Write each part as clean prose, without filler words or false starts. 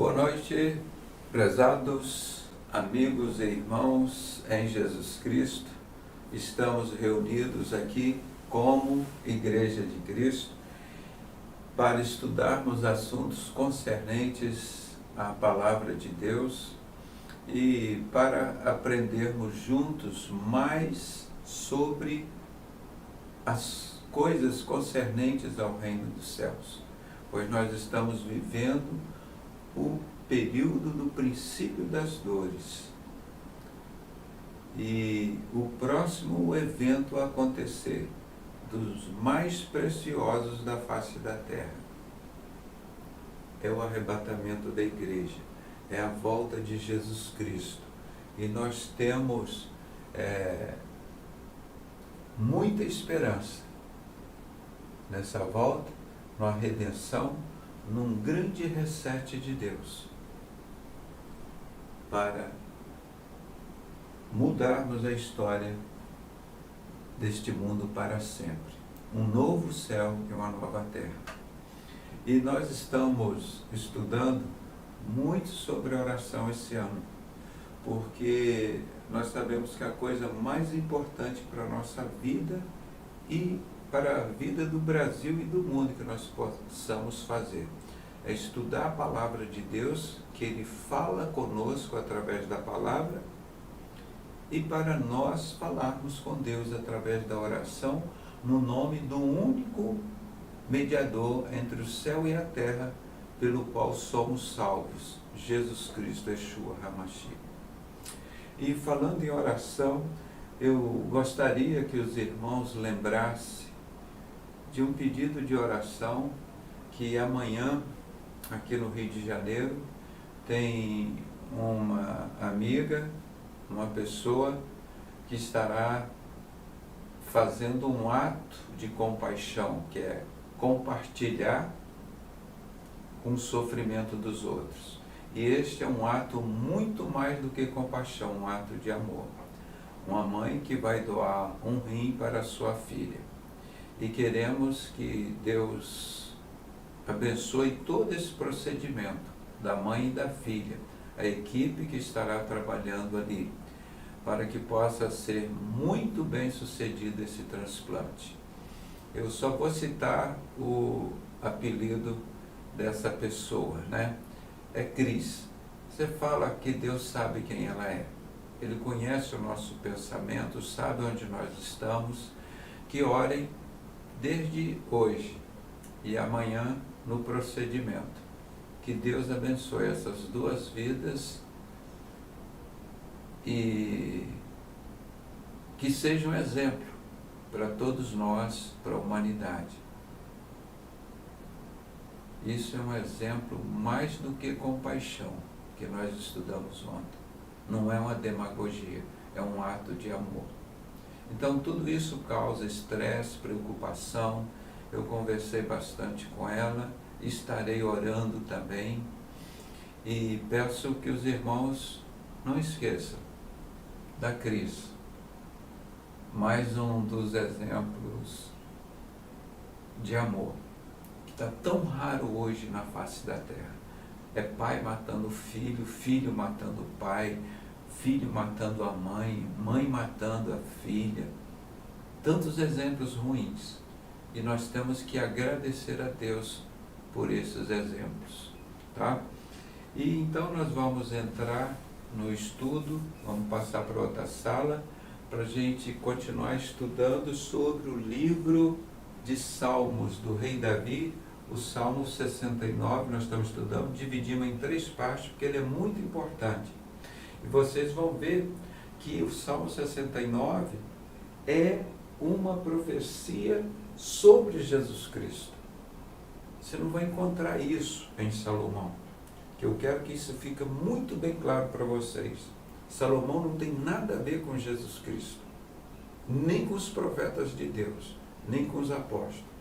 Boa noite, prezados amigos e irmãos em Jesus Cristo. Estamos reunidos aqui como Igreja de Cristo para estudarmos assuntos concernentes à Palavra de Deus e para aprendermos juntos mais sobre as coisas concernentes ao reino dos céus, pois nós estamos vivendo o período do princípio das dores e o próximo evento a acontecer, dos mais preciosos da face da terra, é o arrebatamento da igreja, é a volta de Jesus Cristo. E nós temos muita esperança nessa volta, numa redenção, num grande reset de Deus, para mudarmos a história deste mundo para sempre. Um novo céu e uma nova terra. E nós estamos estudando muito sobre oração esse ano, porque nós sabemos que a coisa mais importante para a nossa vida e para a vida do Brasil e do mundo que nós possamos fazer é estudar a palavra de Deus, que Ele fala conosco através da palavra, e para nós falarmos com Deus através da oração, no nome do único mediador entre o céu e a terra, pelo qual somos salvos, Jesus Cristo, Yeshua HaMashiach. E falando em oração, eu gostaria que os irmãos lembrassem de um pedido de oração que amanhã, aqui no Rio de Janeiro, tem uma amiga, uma pessoa que estará fazendo um ato de compaixão, que é compartilhar com o sofrimento dos outros. E este é um ato muito mais do que compaixão, um ato de amor. Uma mãe que vai doar um rim para a sua filha. E queremos que Deus abençoe todo esse procedimento, da mãe e da filha, a equipe que estará trabalhando ali, para que possa ser muito bem sucedido esse transplante. Eu só vou citar o apelido dessa pessoa, né? É Cris. Você fala que Deus sabe quem ela é. Ele conhece o nosso pensamento, sabe onde nós estamos. Que orem desde hoje e amanhã no procedimento. Que Deus abençoe essas duas vidas e que seja um exemplo para todos nós, para a humanidade. Isso é um exemplo mais do que compaixão, que nós estudamos ontem. Não é uma demagogia, é um ato de amor. Então tudo isso causa estresse, preocupação. Eu conversei bastante com ela, estarei orando também e peço que os irmãos não esqueçam da Cris. Mais um dos exemplos de amor, que está tão raro hoje na face da terra. É pai matando filho, filho matando pai, filho matando a mãe, mãe matando a filha. Tantos exemplos ruins. E nós temos que agradecer a Deus por esses exemplos. Tá? E então nós vamos entrar no estudo, vamos passar para outra sala, para a gente continuar estudando sobre o livro de Salmos do rei Davi, o Salmo 69, nós estamos estudando, dividimos em 3 partes, porque ele é muito importante. E vocês vão ver que o Salmo 69 é uma profecia sobre Jesus Cristo. Você não vai encontrar isso em Salomão, que eu quero que isso fique muito bem claro para vocês. Salomão não tem nada a ver com Jesus Cristo, nem com os profetas de Deus, nem com os apóstolos.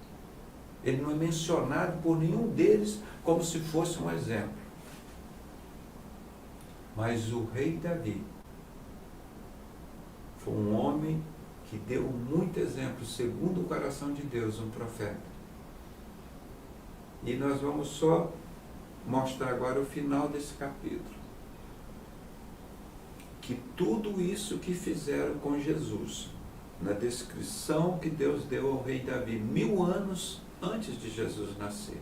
Ele não é mencionado por nenhum deles como se fosse um exemplo. Mas o rei Davi foi um homem que deu muito exemplo, segundo o coração de Deus, um profeta. E nós vamos só mostrar agora o final desse capítulo. Que tudo isso que fizeram com Jesus, na descrição que Deus deu ao rei Davi, 1000 anos antes de Jesus nascer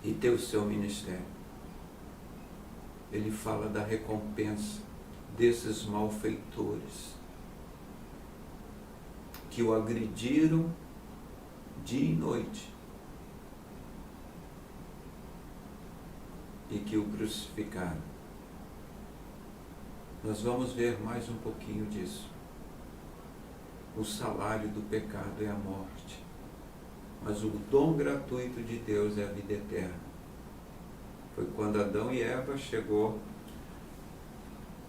e ter o seu ministério, ele fala da recompensa desses malfeitores que o agrediram dia e noite e que o crucificaram. Nós vamos ver mais um pouquinho disso. O salário do pecado é a morte, mas o dom gratuito de Deus é a vida eterna. Foi quando Adão e Eva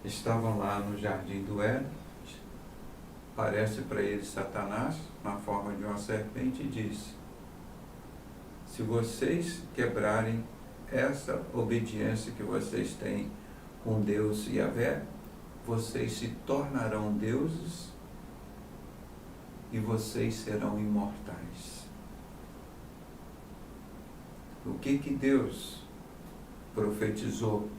estavam lá no jardim do Éden, aparece para eles Satanás, na forma de uma serpente, e diz: se vocês quebrarem essa obediência que vocês têm com Deus e Yahvé, vocês se tornarão deuses e vocês serão imortais. O que Deus profetizou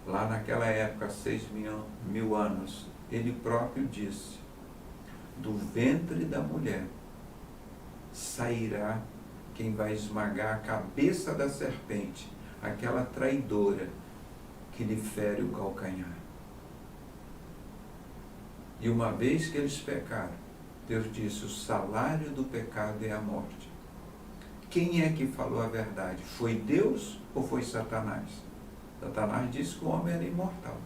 lá naquela época, 6.000 anos? Ele próprio disse: do ventre da mulher sairá quem vai esmagar a cabeça da serpente, aquela traidora que lhe fere o calcanhar. E uma vez que eles pecaram, Deus disse: o salário do pecado é a morte. Quem é que falou a verdade? Foi Deus ou foi Satanás? Satanás disse que o homem era imortal.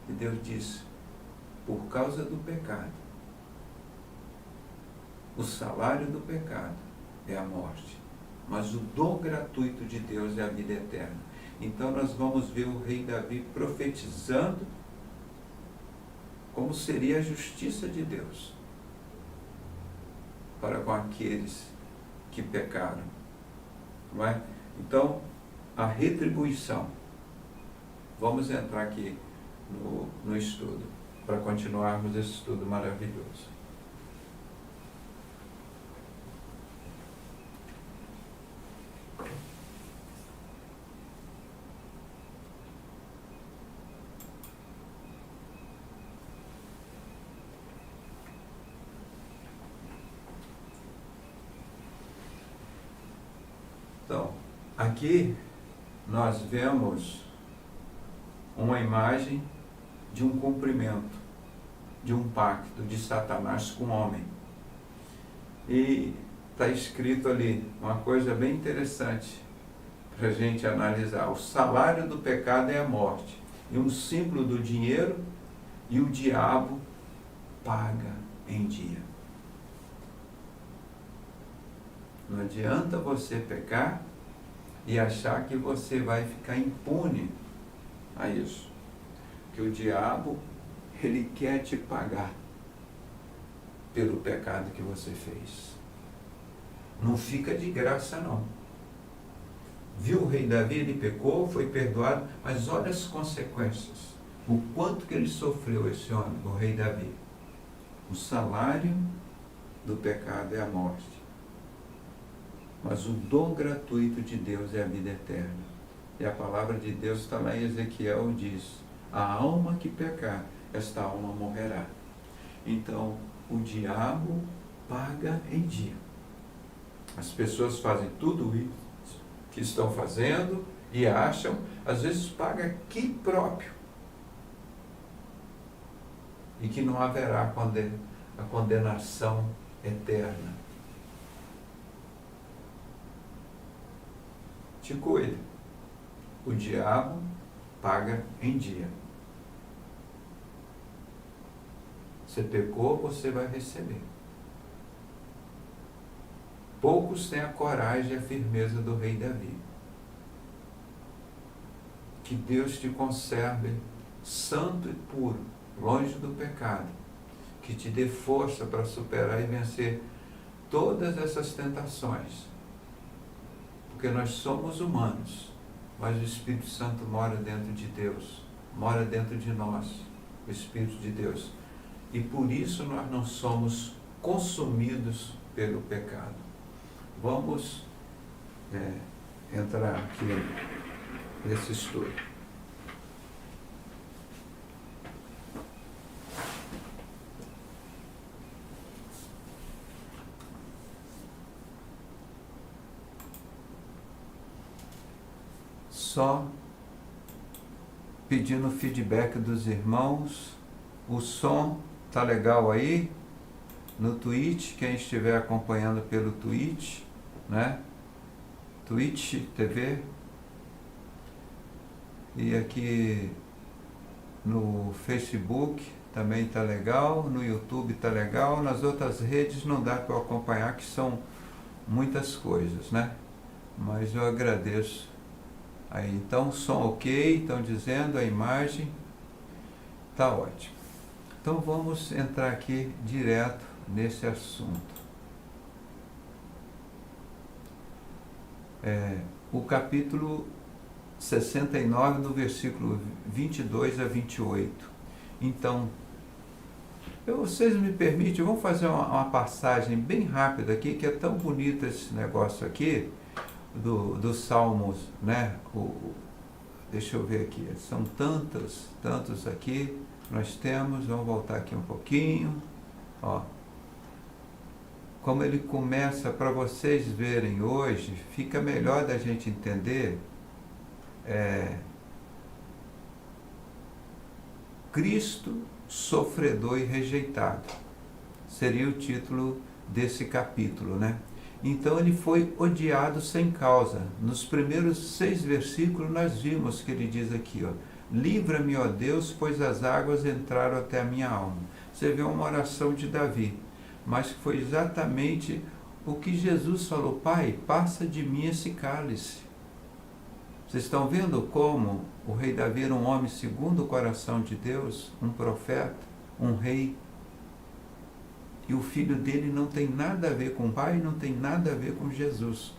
E Deus disse: por causa do pecado, o salário do pecado é a morte, mas o dom gratuito de Deus é a vida eterna. Então nós vamos ver o rei Davi profetizando como seria a justiça de Deus para com aqueles que pecaram. Não é? Então, a retribuição. Vamos entrar aqui no estudo, para continuarmos esse estudo maravilhoso. Então, aqui nós vemos uma imagem de um cumprimento, de um pacto de Satanás com o homem. E está escrito ali uma coisa bem interessante para a gente analisar. O salário do pecado é a morte, e um símbolo do dinheiro, e o diabo paga em dia. Não adianta você pecar e achar que você vai ficar impune a isso. Que o diabo, ele quer te pagar pelo pecado que você fez. Não fica de graça, não. Viu o rei Davi? Ele pecou, foi perdoado, mas olha as consequências. O quanto que ele sofreu, esse homem, o rei Davi. O salário do pecado é a morte, mas o dom gratuito de Deus é a vida eterna. E a palavra de Deus está lá em Ezequiel, diz: a alma que pecar, esta alma morrerá. Então, o diabo paga em dia. As pessoas fazem tudo isso que estão fazendo e acham, às vezes paga aqui próprio, e que não haverá a condenação eterna. Te cuide. O diabo paga em dia. Você pecou, você vai receber. Poucos têm a coragem e a firmeza do rei Davi. Que Deus te conserve santo e puro, longe do pecado. Que te dê força para superar e vencer todas essas tentações. Porque nós somos humanos, mas o Espírito Santo mora dentro de Deus, mora dentro de nós, o Espírito de Deus. E por isso nós não somos consumidos pelo pecado. Vamos entrar aqui nesse estudo. Só pedindo feedback dos irmãos. O som tá legal aí no Twitch, quem estiver acompanhando pelo Twitch, né? Twitch TV. E aqui no Facebook também tá legal, no YouTube tá legal, nas outras redes não dá para acompanhar, que são muitas coisas, né? Mas eu agradeço. Aí, então, som ok, estão dizendo, a imagem tá ótimo. Então vamos entrar aqui direto nesse assunto. O capítulo 69, do versículo 22 a 28. Então, vocês me permitem, vamos fazer uma passagem bem rápida aqui, que é tão bonito esse negócio aqui, dos Salmos, né? Deixa eu ver aqui, são tantos aqui, nós temos, vamos voltar aqui um pouquinho, ó. Como ele começa, para vocês verem hoje, fica melhor da gente entender, Cristo sofredor e rejeitado, seria o título desse capítulo, né? Então ele foi odiado sem causa. Nos primeiros 6 versículos nós vimos que ele diz aqui, ó, livra-me, ó Deus, pois as águas entraram até a minha alma. Você vê uma oração de Davi, mas foi exatamente o que Jesus falou: Pai, passa de mim esse cálice. Vocês estão vendo como o rei Davi era um homem segundo o coração de Deus, um profeta, um rei. E o filho dele não tem nada a ver com o pai, não tem nada a ver com Jesus,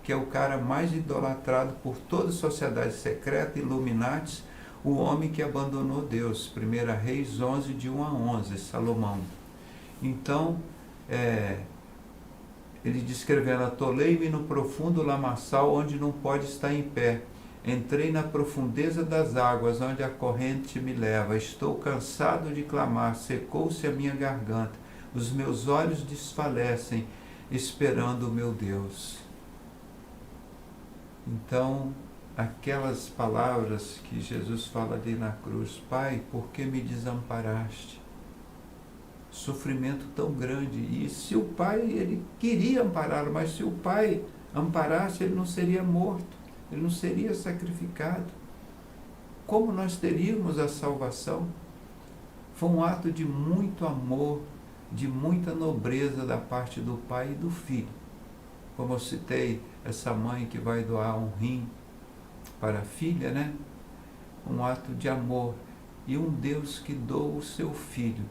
que é o cara mais idolatrado por toda a sociedade secreta, Illuminatis, o homem que abandonou Deus. 1 Reis 11, de 1 a 11, Salomão. Então, ele descrevendo: atolei-me no profundo lamaçal, onde não pode estar em pé. Entrei na profundeza das águas, onde a corrente me leva. Estou cansado de clamar, secou-se a minha garganta. Os meus olhos desfalecem, esperando o meu Deus. Então, aquelas palavras que Jesus fala ali na cruz: Pai, por que me desamparaste? Sofrimento tão grande. E se o Pai, ele queria ampará-lo, mas se o Pai amparasse, ele não seria morto, ele não seria sacrificado. Como nós teríamos a salvação? Foi um ato de muito amor, de muita nobreza da parte do pai e do filho. Como eu citei, essa mãe que vai doar um rim para a filha, né? Um ato de amor. E um Deus que doa o seu filho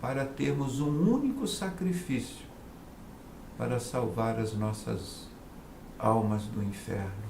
para termos um único sacrifício para salvar as nossas almas do inferno.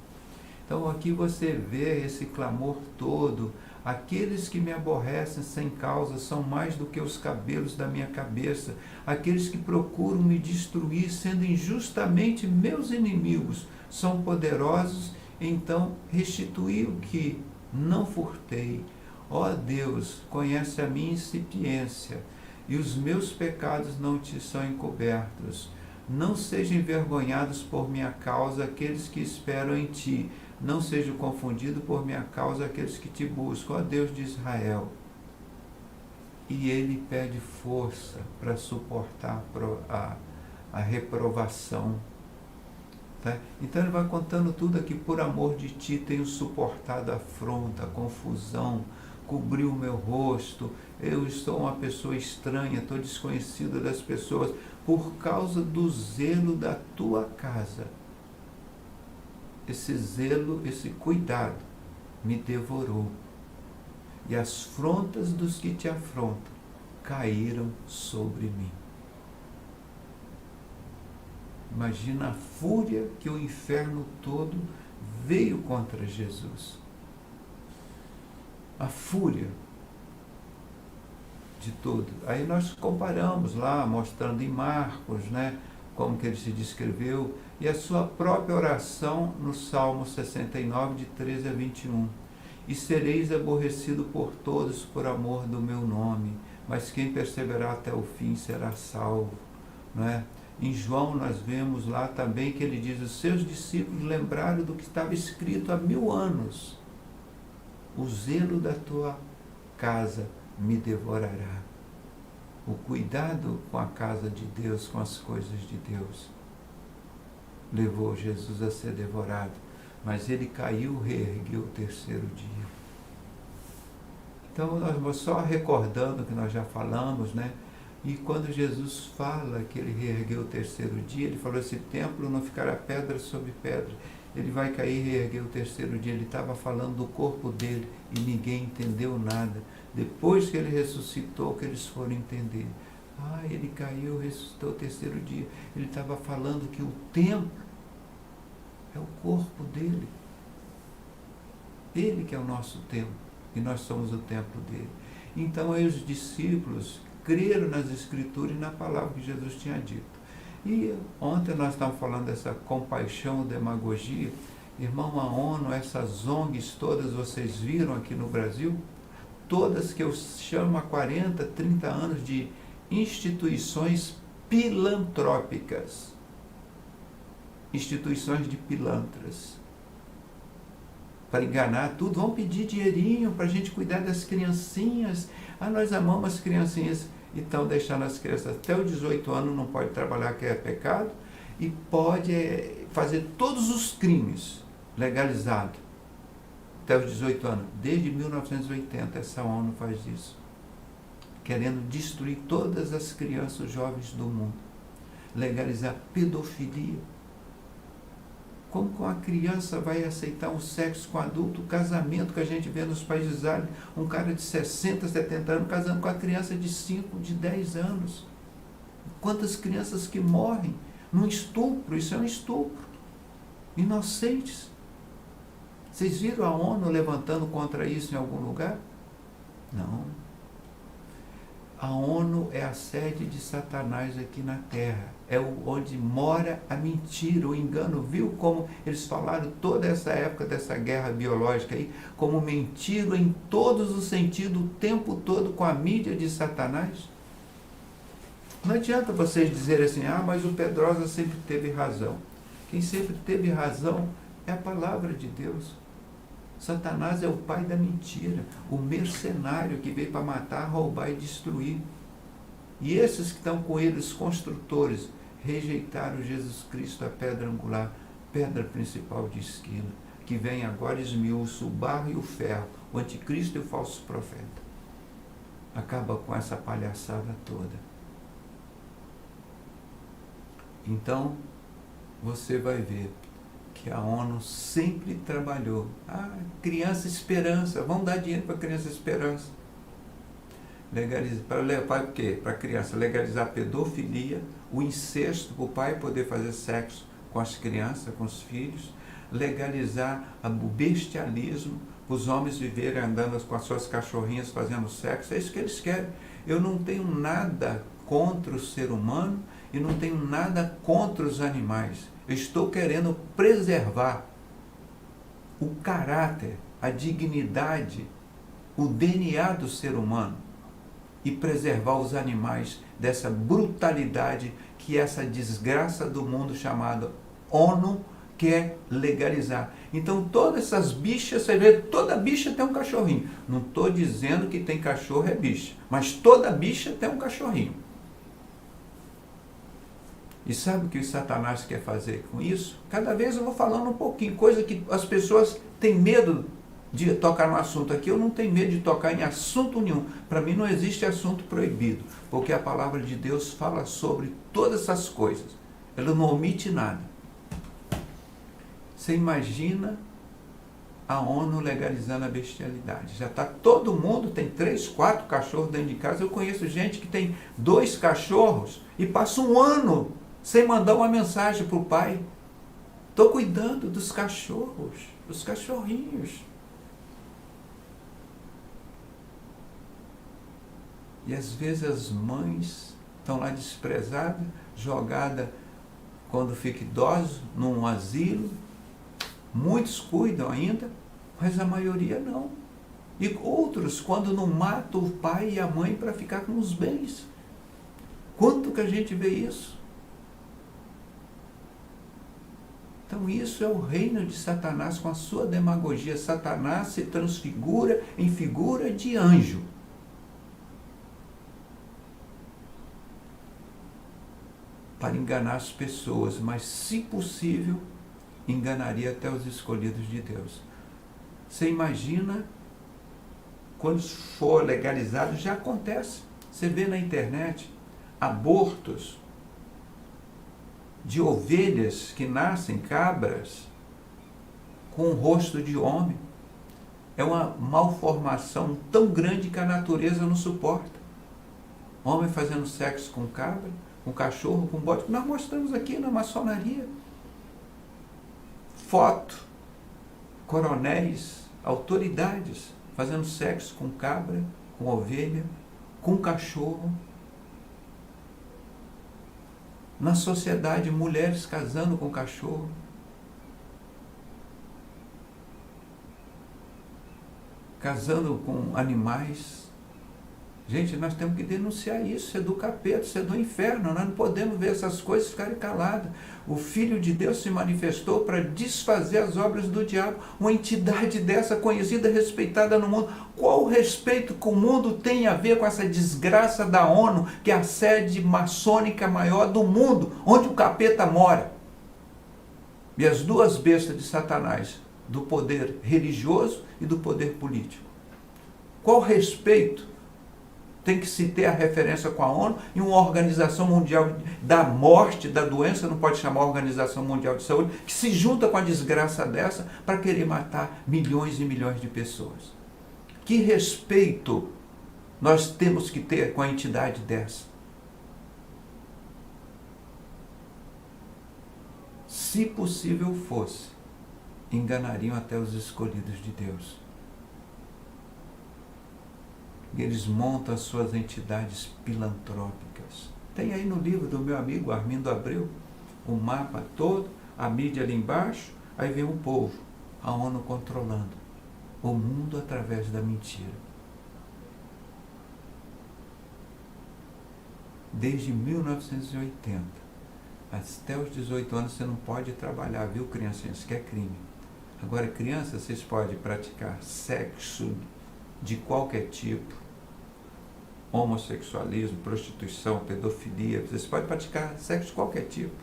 Então aqui você vê esse clamor todo: aqueles que me aborrecem sem causa são mais do que os cabelos da minha cabeça. Aqueles que procuram me destruir, sendo injustamente meus inimigos, são poderosos, então restituí o que não furtei. Ó Deus, conhece a minha incipiência, e os meus pecados não te são encobertos. Não sejam envergonhados por minha causa aqueles que esperam em ti. Não sejam confundidos por minha causa aqueles que te buscam, ó Deus de Israel. E ele pede força para suportar a reprovação. Tá? Então ele vai contando tudo aqui: por amor de ti tenho suportado a afronta, a confusão, cobriu o meu rosto, eu estou uma pessoa estranha, estou desconhecido das pessoas, por causa do zelo da tua casa. Esse zelo, esse cuidado me devorou. E as afrontas dos que te afrontam caíram sobre mim. Imagina a fúria que o inferno todo veio contra Jesus. A fúria de tudo. Aí nós comparamos lá, mostrando em Marcos, né, como que ele se descreveu, e a sua própria oração no Salmo 69, de 13 a 21. E sereis aborrecido por todos por amor do meu nome, mas quem perseverar até o fim será salvo. Não é? Em João nós vemos lá também que ele diz, os seus discípulos lembraram do que estava escrito há 1000 anos. O zelo da tua casa me devorará. O cuidado com a casa de Deus, com as coisas de Deus, levou Jesus a ser devorado. Mas ele caiu, reergueu o terceiro dia. Então, nós vamos só recordando o que nós já falamos, né? E quando Jesus fala que ele reergueu o terceiro dia, ele falou, esse templo não ficará pedra sobre pedra. Ele vai cair e reerguer o terceiro dia. Ele estava falando do corpo dele e ninguém entendeu nada. Depois que ele ressuscitou, que eles foram entender. Ele caiu, ressuscitou o terceiro dia. Ele estava falando que o templo é o corpo dele. Ele que é o nosso templo e nós somos o templo dele. Então aí os discípulos creram nas Escrituras e na palavra que Jesus tinha dito. E ontem nós estávamos falando dessa compaixão, demagogia. Irmão, a ONU, essas ONGs todas, vocês viram aqui no Brasil? Todas que eu chamo há 40, 30 anos de instituições pilantrópicas. Instituições de pilantras. Para enganar tudo, vão pedir dinheirinho para a gente cuidar das criancinhas. Nós amamos as criancinhas. E estão deixando as crianças até os 18 anos, não pode trabalhar, que é pecado, e pode fazer todos os crimes legalizados até os 18 anos. Desde 1980 essa ONU faz isso, querendo destruir todas as crianças jovens do mundo, legalizar pedofilia. Como que uma criança vai aceitar um sexo com adulto, o casamento que a gente vê nos países árabes, um cara de 60, 70 anos casando com a criança de 5, de 10 anos. Quantas crianças que morrem num estupro, isso é um estupro. Inocentes. Vocês viram a ONU levantando contra isso em algum lugar? Não. A ONU é a sede de Satanás aqui na Terra. É onde mora a mentira, o engano. Viu como eles falaram toda essa época dessa guerra biológica aí, como mentiram em todos os sentidos, o tempo todo com a mídia de Satanás? Não adianta vocês dizerem assim, mas o Pedrosa sempre teve razão. Quem sempre teve razão é a palavra de Deus. Satanás é o pai da mentira, o mercenário que veio para matar, roubar e destruir. E esses que estão com ele, os construtores, rejeitaram Jesus Cristo, a pedra angular, pedra principal de esquina, que vem agora esmiuça o barro e o ferro, o anticristo e o falso profeta. Acaba com essa palhaçada toda. Então, você vai ver que a ONU sempre trabalhou. Criança Esperança, vamos dar dinheiro para a Criança Esperança. Para o quê? Para a criança legalizar a pedofilia, o incesto, para o pai poder fazer sexo com as crianças, com os filhos, legalizar o bestialismo, os homens viverem andando com as suas cachorrinhas fazendo sexo, é isso que eles querem. Eu não tenho nada contra o ser humano e não tenho nada contra os animais. Eu estou querendo preservar o caráter, a dignidade, o DNA do ser humano e preservar os animais dessa brutalidade que essa desgraça do mundo chamada ONU quer legalizar. Então todas essas bichas, você vê, toda bicha tem um cachorrinho. Não estou dizendo que tem cachorro é bicha, mas toda bicha tem um cachorrinho. E sabe o que o Satanás quer fazer com isso? Cada vez eu vou falando um pouquinho, coisa que as pessoas têm medo de tocar no assunto aqui. Eu não tenho medo de tocar em assunto nenhum. Para mim não existe assunto proibido, porque a palavra de Deus fala sobre todas essas coisas. Ela não omite nada. Você imagina a ONU legalizando a bestialidade. Já está todo mundo, tem 3, 4 cachorros dentro de casa. Eu conheço gente que tem 2 cachorros e passa um ano sem mandar uma mensagem para o pai. Estou cuidando dos cachorros, dos cachorrinhos. E às vezes as mães estão lá desprezadas, jogadas quando fica idoso, num asilo. Muitos cuidam ainda, mas a maioria não. E outros, quando não matam o pai e a mãe para ficar com os bens. Quanto que a gente vê isso? Então isso é o reino de Satanás com a sua demagogia. Satanás se transfigura em figura de anjo. Para enganar as pessoas, mas se possível, enganaria até os escolhidos de Deus. Você imagina, quando for legalizado, já acontece. Você vê na internet abortos de ovelhas que nascem, cabras, com o rosto de homem. É uma malformação tão grande que a natureza não suporta. Homem fazendo sexo com cabra, com cachorro, com bode, que nós mostramos aqui na maçonaria. Foto, coronéis, autoridades fazendo sexo com cabra, com ovelha, com cachorro. Na sociedade, mulheres casando com cachorro. Casando com animais. Gente, nós temos que denunciar isso. Isso é do capeta, isso é do inferno. Nós não podemos ver essas coisas e ficarem caladas. O Filho de Deus se manifestou para desfazer as obras do diabo. Uma entidade dessa, conhecida, respeitada no mundo. Qual o respeito que o mundo tem a ver com essa desgraça da ONU, que é a sede maçônica maior do mundo, onde o capeta mora? E as duas bestas de Satanás, do poder religioso e do poder político. Qual respeito tem que se ter a referência com a ONU e uma Organização Mundial da Morte, da doença, não pode chamar Organização Mundial de Saúde, que se junta com a desgraça dessa para querer matar milhões e milhões de pessoas? Que respeito nós temos que ter com a entidade dessa? Se possível fosse, enganariam até os escolhidos de Deus. E eles montam as suas entidades filantrópicas. Tem aí no livro do meu amigo Armindo Abreu, o mapa todo, a mídia ali embaixo, aí vem o povo, a ONU controlando o mundo através da mentira. Desde 1980, até os 18 anos você não pode trabalhar, viu, criancinhas? Que é crime. Agora, crianças, vocês podem praticar sexo de qualquer tipo, homossexualismo, prostituição, pedofilia, vocês podem praticar sexo de qualquer tipo,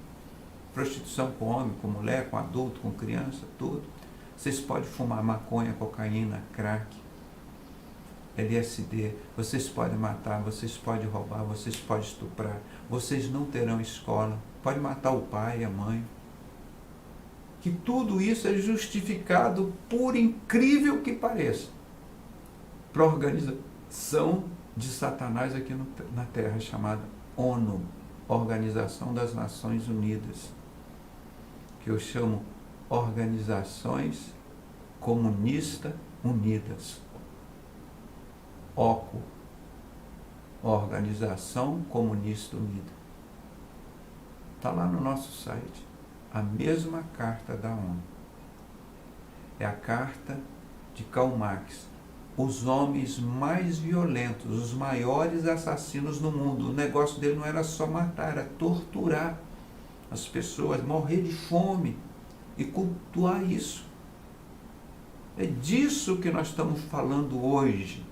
prostituição com homem, com mulher, com adulto, com criança, tudo. Vocês podem fumar maconha, cocaína, crack, LSD, vocês podem matar, vocês podem roubar, vocês podem estuprar, vocês não terão escola, pode matar o pai e a mãe. Que tudo isso é justificado, por incrível que pareça, para a organização de Satanás aqui na Terra, chamada ONU, Organização das Nações Unidas, que eu chamo Organizações Comunistas Unidas. OCU, Organização Comunista Unida. Está lá no nosso site, a mesma carta da ONU. É a carta de Karl Marx. Os homens mais violentos, os maiores assassinos do mundo. O negócio dele não era só matar, era torturar as pessoas, morrer de fome e cultuar isso. É disso que nós estamos falando hoje,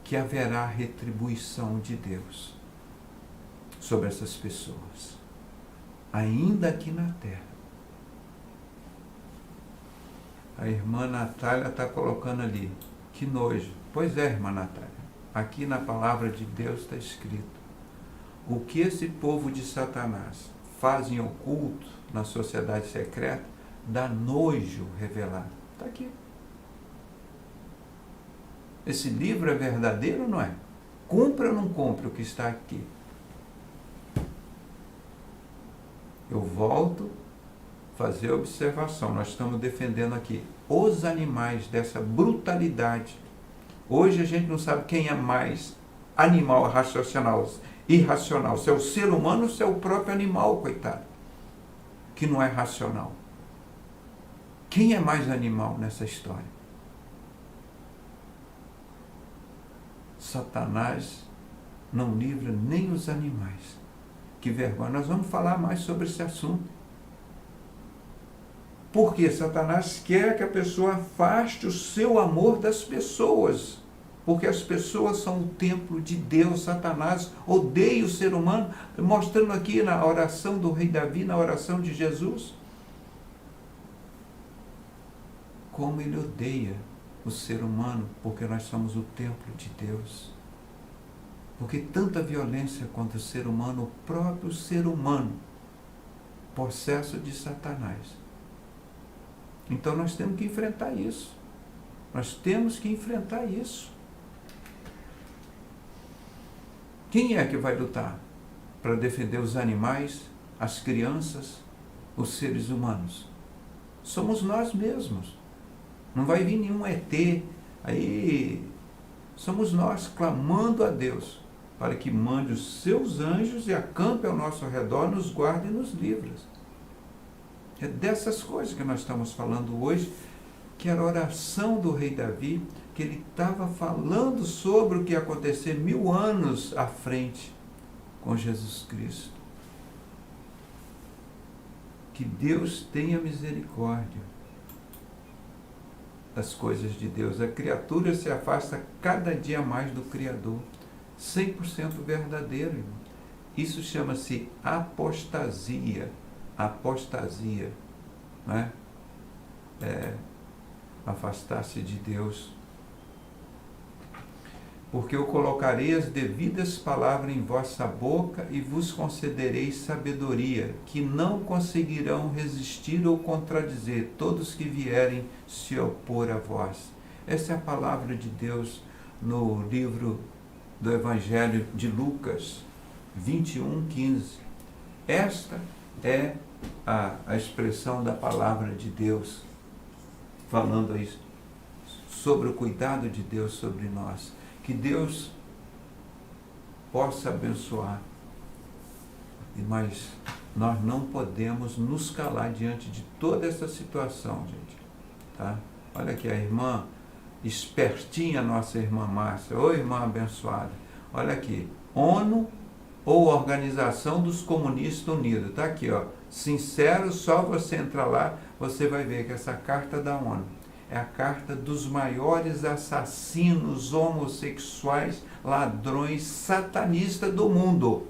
que haverá retribuição de Deus sobre essas pessoas, ainda aqui na Terra. A irmã Natália está colocando ali, que nojo. Pois é, irmã Natália, aqui na palavra de Deus está escrito, o que esse povo de Satanás faz em oculto, na sociedade secreta, dá nojo revelado. Está aqui. Esse livro é verdadeiro ou não é? Cumpre ou não cumpre o que está aqui? Eu volto a fazer observação. Nós estamos defendendo aqui os animais dessa brutalidade. Hoje a gente não sabe quem é mais animal racional, irracional. Se é o ser humano ou se é o próprio animal, coitado. que não é racional? Quem é mais animal nessa história? Satanás não livra nem os animais. Que vergonha. Nós vamos falar mais sobre esse assunto. Porque Satanás quer que a pessoa afaste o seu amor das pessoas. Porque as pessoas são o templo de Deus. Satanás odeia o ser humano, mostrando aqui na oração do rei Davi, na oração de Jesus, como ele odeia o ser humano, porque nós somos o templo de Deus. Porque tanta violência contra o ser humano, o próprio ser humano, possesso de Satanás. Então nós temos que enfrentar isso. Nós temos que enfrentar isso. Quem é que vai lutar para defender os animais, as crianças, os seres humanos? Somos nós mesmos. Não vai vir nenhum ET aí. Somos nós clamando a Deus para que mande os seus anjos e acampe ao nosso redor, nos guarde e nos livre. É dessas coisas que nós estamos falando hoje, que era a oração do rei Davi, que ele estava falando sobre o que ia acontecer 1000 anos à frente com Jesus Cristo. Que Deus tenha misericórdia das coisas de Deus. A criatura se afasta cada dia mais do Criador. 100% verdadeiro, irmão. Isso chama-se apostasia. Apostasia, né? Afastar-se de Deus. Porque eu colocarei as devidas palavras em vossa boca e vos concederei sabedoria, que não conseguirão resistir ou contradizer todos que vierem se opor a vós. Essa é a palavra de Deus no livro do Evangelho de Lucas 21:15. Esta é a expressão da palavra de Deus, falando isso, sobre o cuidado de Deus sobre nós. Que Deus possa abençoar, mas nós não podemos nos calar diante de toda essa situação, gente. Tá? Olha aqui a irmã espertinha, nossa irmã Márcia. Ô irmã abençoada. Olha aqui, ONU ou Organização dos Comunistas Unidos. Está aqui, ó. Sincero, só você entrar lá, você vai ver que essa carta da ONU é a carta dos maiores assassinos, homossexuais, ladrões, satanistas do mundo.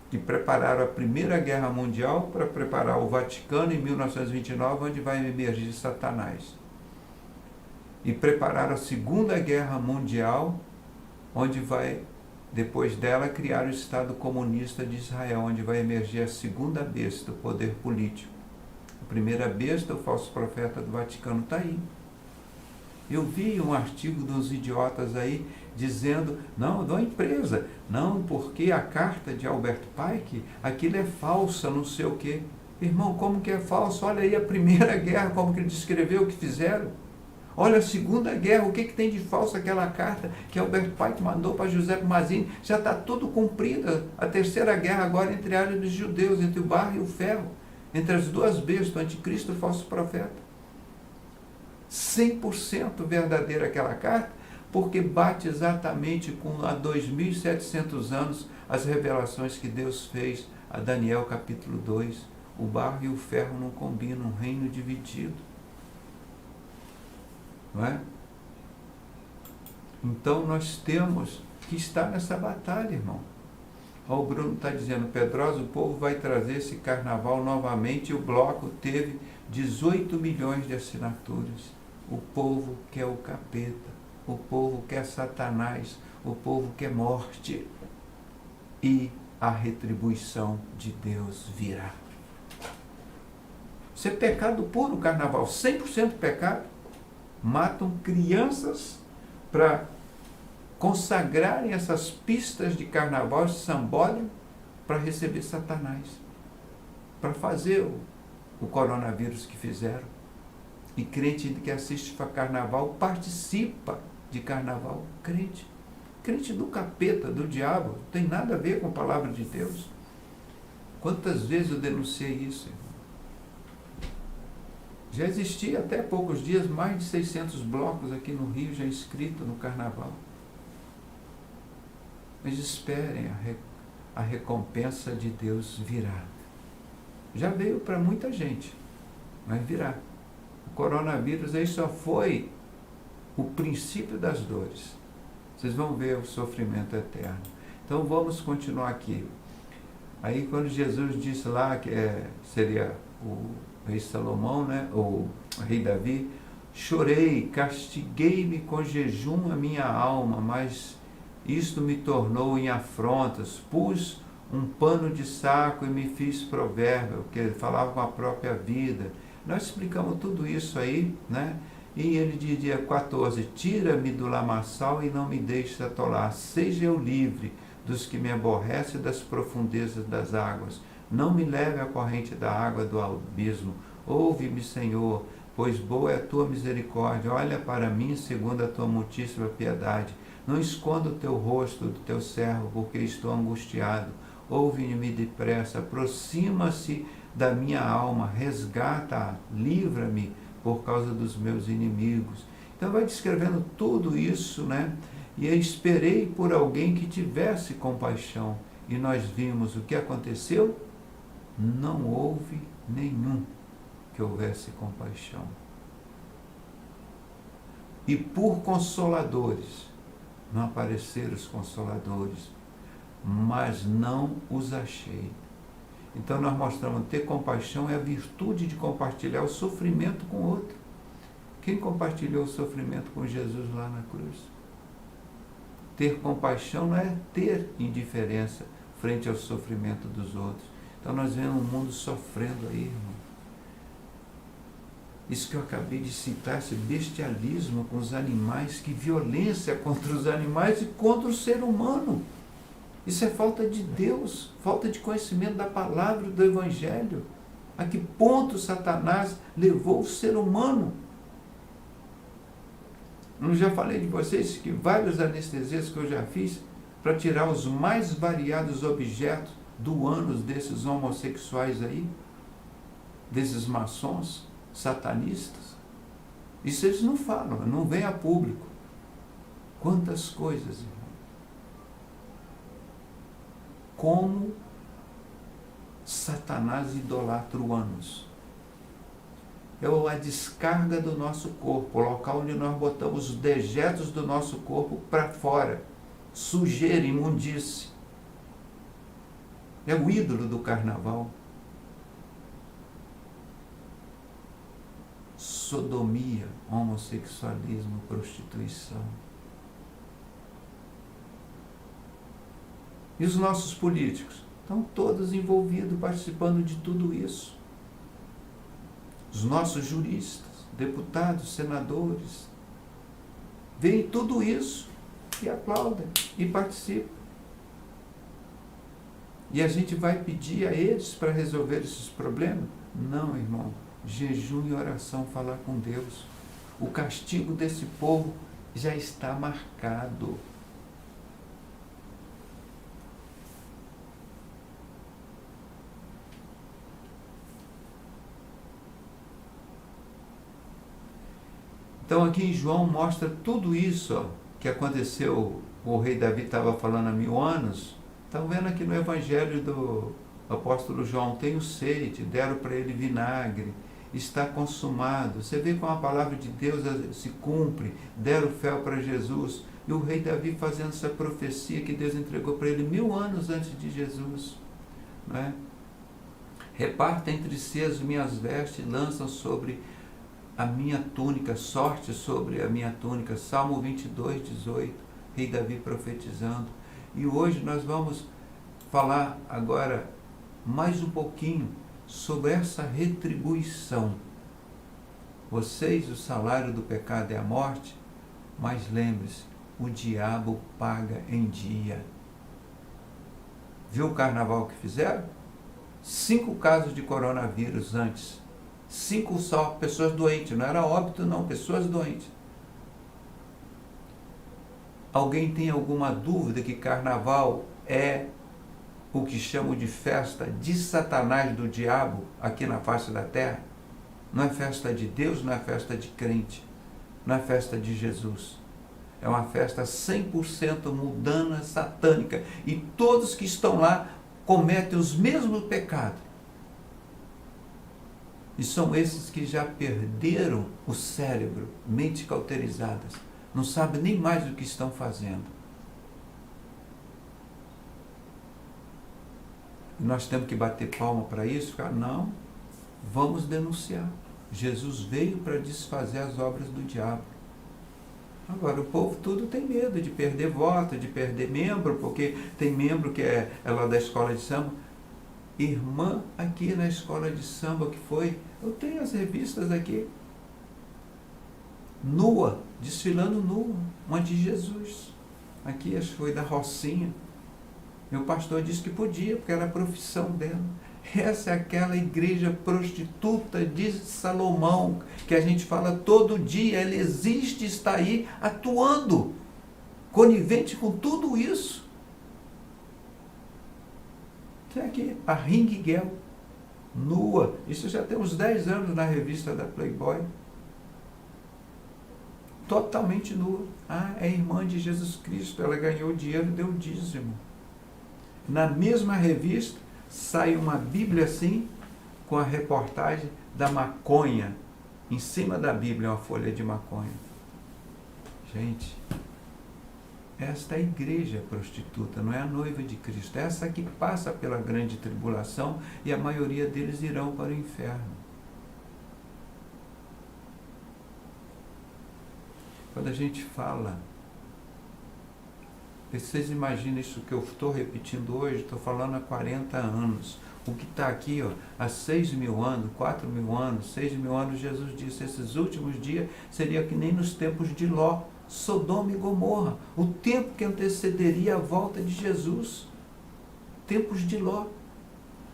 Que prepararam a Primeira Guerra Mundial para preparar o Vaticano em 1929, onde vai emergir Satanás. E prepararam a Segunda Guerra Mundial, onde vai, depois dela, criar o Estado Comunista de Israel, onde vai emergir a segunda besta, o poder político. A primeira besta, o falso profeta do Vaticano, está aí. Eu vi um artigo dos idiotas aí dizendo, não, da empresa, não, porque a carta de Albert Pike, aquilo é falsa, não sei o quê. Irmão, como que é falso? Olha aí a Primeira Guerra, como que ele descreveu o que fizeram. Olha a Segunda Guerra, o que tem de falso aquela carta que Albert Pike mandou para Giuseppe Mazzini? Já está tudo cumprido. A Terceira Guerra agora entre árabes e judeus, entre o barro e o ferro, entre as duas bestas, o anticristo e o falso profeta. 100% verdadeira aquela carta, porque bate exatamente com há 2.700 anos as revelações que Deus fez a Daniel capítulo 2. O barro e o ferro não combinam, um reino dividido. Não é? Então nós temos que estar nessa batalha, irmão. O Bruno está dizendo, Pedrosa, o povo vai trazer esse carnaval novamente, e o bloco teve 18 milhões de assinaturas. O povo quer o capeta, o povo quer Satanás, o povo quer morte. E a retribuição de Deus virá. Isso é pecado puro, o carnaval, 100% pecado. Matam crianças para consagrarem essas pistas de carnaval, de sambódromo, para receber Satanás, para fazer o coronavírus que fizeram. E crente que assiste para carnaval participa de carnaval. Crente do capeta, do diabo, não tem nada a ver com a palavra de Deus. Quantas vezes eu denunciei isso, irmão? Já existia até poucos dias mais de 600 blocos aqui no Rio já inscritos no Carnaval. Mas esperem, a recompensa de Deus virá. Já veio para muita gente, mas virá. O coronavírus aí só foi o princípio das dores. Vocês vão ver o sofrimento eterno. Então vamos continuar aqui. Aí quando Jesus disse lá que seria o rei Salomão, né, ou o rei Davi, chorei, castiguei-me com jejum a minha alma, mas isto me tornou em afrontas, pus um pano de saco e me fiz provérbio, que ele falava com a própria vida. Nós explicamos tudo isso aí, né? E ele dizia 14, tira-me do lamaçal e não me deixes atolar, seja eu livre dos que me aborrecem das profundezas das águas. Não me leve à corrente da água do abismo. Ouve-me, Senhor, pois boa é a tua misericórdia. Olha para mim segundo a tua muitíssima piedade. Não esconda o teu rosto do teu servo, porque estou angustiado. Ouve-me depressa, aproxima-se da minha alma, resgata-a, livra-me por causa dos meus inimigos. Então vai descrevendo tudo isso, né? E eu esperei por alguém que tivesse compaixão. E nós vimos o que aconteceu? Não houve nenhum que houvesse compaixão. E por consoladores, não apareceram os consoladores, mas não os achei. Então nós mostramos ter compaixão é a virtude de compartilhar o sofrimento com o outro. Quem compartilhou o sofrimento com Jesus lá na cruz? Ter compaixão não é ter indiferença frente ao sofrimento dos outros. Então nós vemos o mundo sofrendo aí, irmão. Isso que eu acabei de citar, esse bestialismo com os animais, que violência contra os animais e contra o ser humano. Isso é falta de Deus, falta de conhecimento da palavra do Evangelho. A que ponto Satanás levou o ser humano? Eu já falei de vocês que vários anestesias que eu já fiz para tirar os mais variados objetos do ânus desses homossexuais aí, desses maçons, satanistas. Isso eles não falam, não vem a público. Quantas coisas, irmão. Como Satanás idolatra o ânus. É a descarga do nosso corpo, o local onde nós botamos os dejetos do nosso corpo para fora. Sujeira, imundície. É o ídolo do carnaval. Sodomia, homossexualismo, prostituição. E os nossos políticos? Estão todos envolvidos, participando de tudo isso. Os nossos juristas, deputados, senadores, veem tudo isso e aplaudem e participam. E a gente vai pedir a eles para resolver esses problemas? Não, irmão. Jejum e oração, falar com Deus. O castigo desse povo já está marcado. Então aqui em João mostra tudo isso, ó, que aconteceu, o rei Davi estava falando há 1000 anos. Estão vendo aqui no Evangelho do apóstolo João, tenho sede, deram para ele vinagre, está consumado. Você vê como a palavra de Deus se cumpre, deram fel para Jesus. E o rei Davi fazendo essa profecia que Deus entregou para ele 1000 anos antes de Jesus. Não é? Reparta entre si as minhas vestes, lançam sobre a minha túnica, sorte sobre a minha túnica. Salmo 22, 18, rei Davi profetizando. E hoje nós vamos falar agora mais um pouquinho sobre essa retribuição. Vocês, o salário do pecado é a morte, mas lembre-se, o diabo paga em dia. Viu o carnaval que fizeram? 5 casos de coronavírus antes. 5 só, pessoas doentes, não era óbito não, pessoas doentes. Alguém tem alguma dúvida que carnaval é o que chamam de festa de Satanás, do diabo, aqui na face da terra. Não é festa de Deus, não é festa de crente, não é festa de Jesus. É uma festa 100% mundana, satânica. E todos que estão lá cometem os mesmos pecados. E são esses que já perderam o cérebro, mentes cauterizadas. Não sabem nem mais o que estão fazendo. E nós temos que bater palma para isso? Não, vamos denunciar. Jesus veio para desfazer as obras do diabo. Agora, o povo tudo tem medo de perder voto, de perder membro, porque tem membro que é lá da escola de samba. Irmã aqui na escola de samba que foi, eu tenho as revistas aqui, nua, desfilando nua, uma de Jesus. Aqui, acho que foi da Rocinha. Meu pastor disse que podia, porque era a profissão dela. Essa é aquela igreja prostituta de Salomão, que a gente fala todo dia, ela existe, está aí, atuando, conivente com tudo isso. Tem aqui a Ring Girl, nua, isso já tem uns 10 anos na revista da Playboy, totalmente nua. É irmã de Jesus Cristo, ela ganhou dinheiro e deu dízimo. Na mesma revista, sai uma Bíblia assim, com a reportagem da maconha. Em cima da Bíblia, uma folha de maconha. Gente, esta é a igreja prostituta, não é a noiva de Cristo. Essa que passa pela grande tribulação e a maioria deles irão para o inferno. Quando a gente fala, vocês imaginam isso que eu estou repetindo hoje, estou falando há 40 anos. O que está aqui, há 6.000 anos, 4.000 anos, 6.000 anos, Jesus disse, esses últimos dias seria que nem nos tempos de Ló, Sodoma e Gomorra, o tempo que antecederia a volta de Jesus. Tempos de Ló,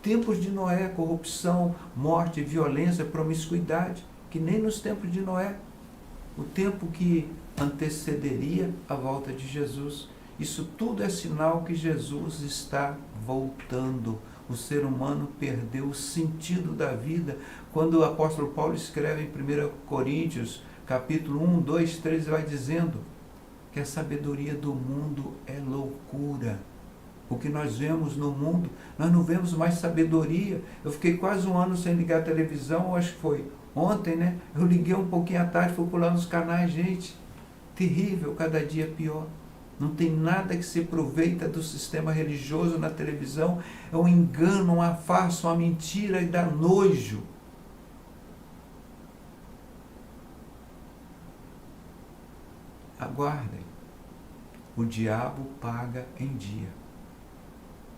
tempos de Noé, corrupção, morte, violência, promiscuidade, que nem nos tempos de Noé. O tempo que antecederia a volta de Jesus. Isso tudo é sinal que Jesus está voltando. O ser humano perdeu o sentido da vida. Quando o apóstolo Paulo escreve em 1 Coríntios, capítulo 1, 2, 3, vai dizendo que a sabedoria do mundo é loucura. O que nós vemos no mundo, nós não vemos mais sabedoria. Eu fiquei quase um ano sem ligar a televisão, acho que foi ontem, né? Eu liguei um pouquinho à tarde, fui pulando os canais, gente. Terrível, cada dia pior. Não tem nada que se aproveita do sistema religioso na televisão. É um engano, uma farsa, uma mentira e dá nojo. Aguardem. O diabo paga em dia.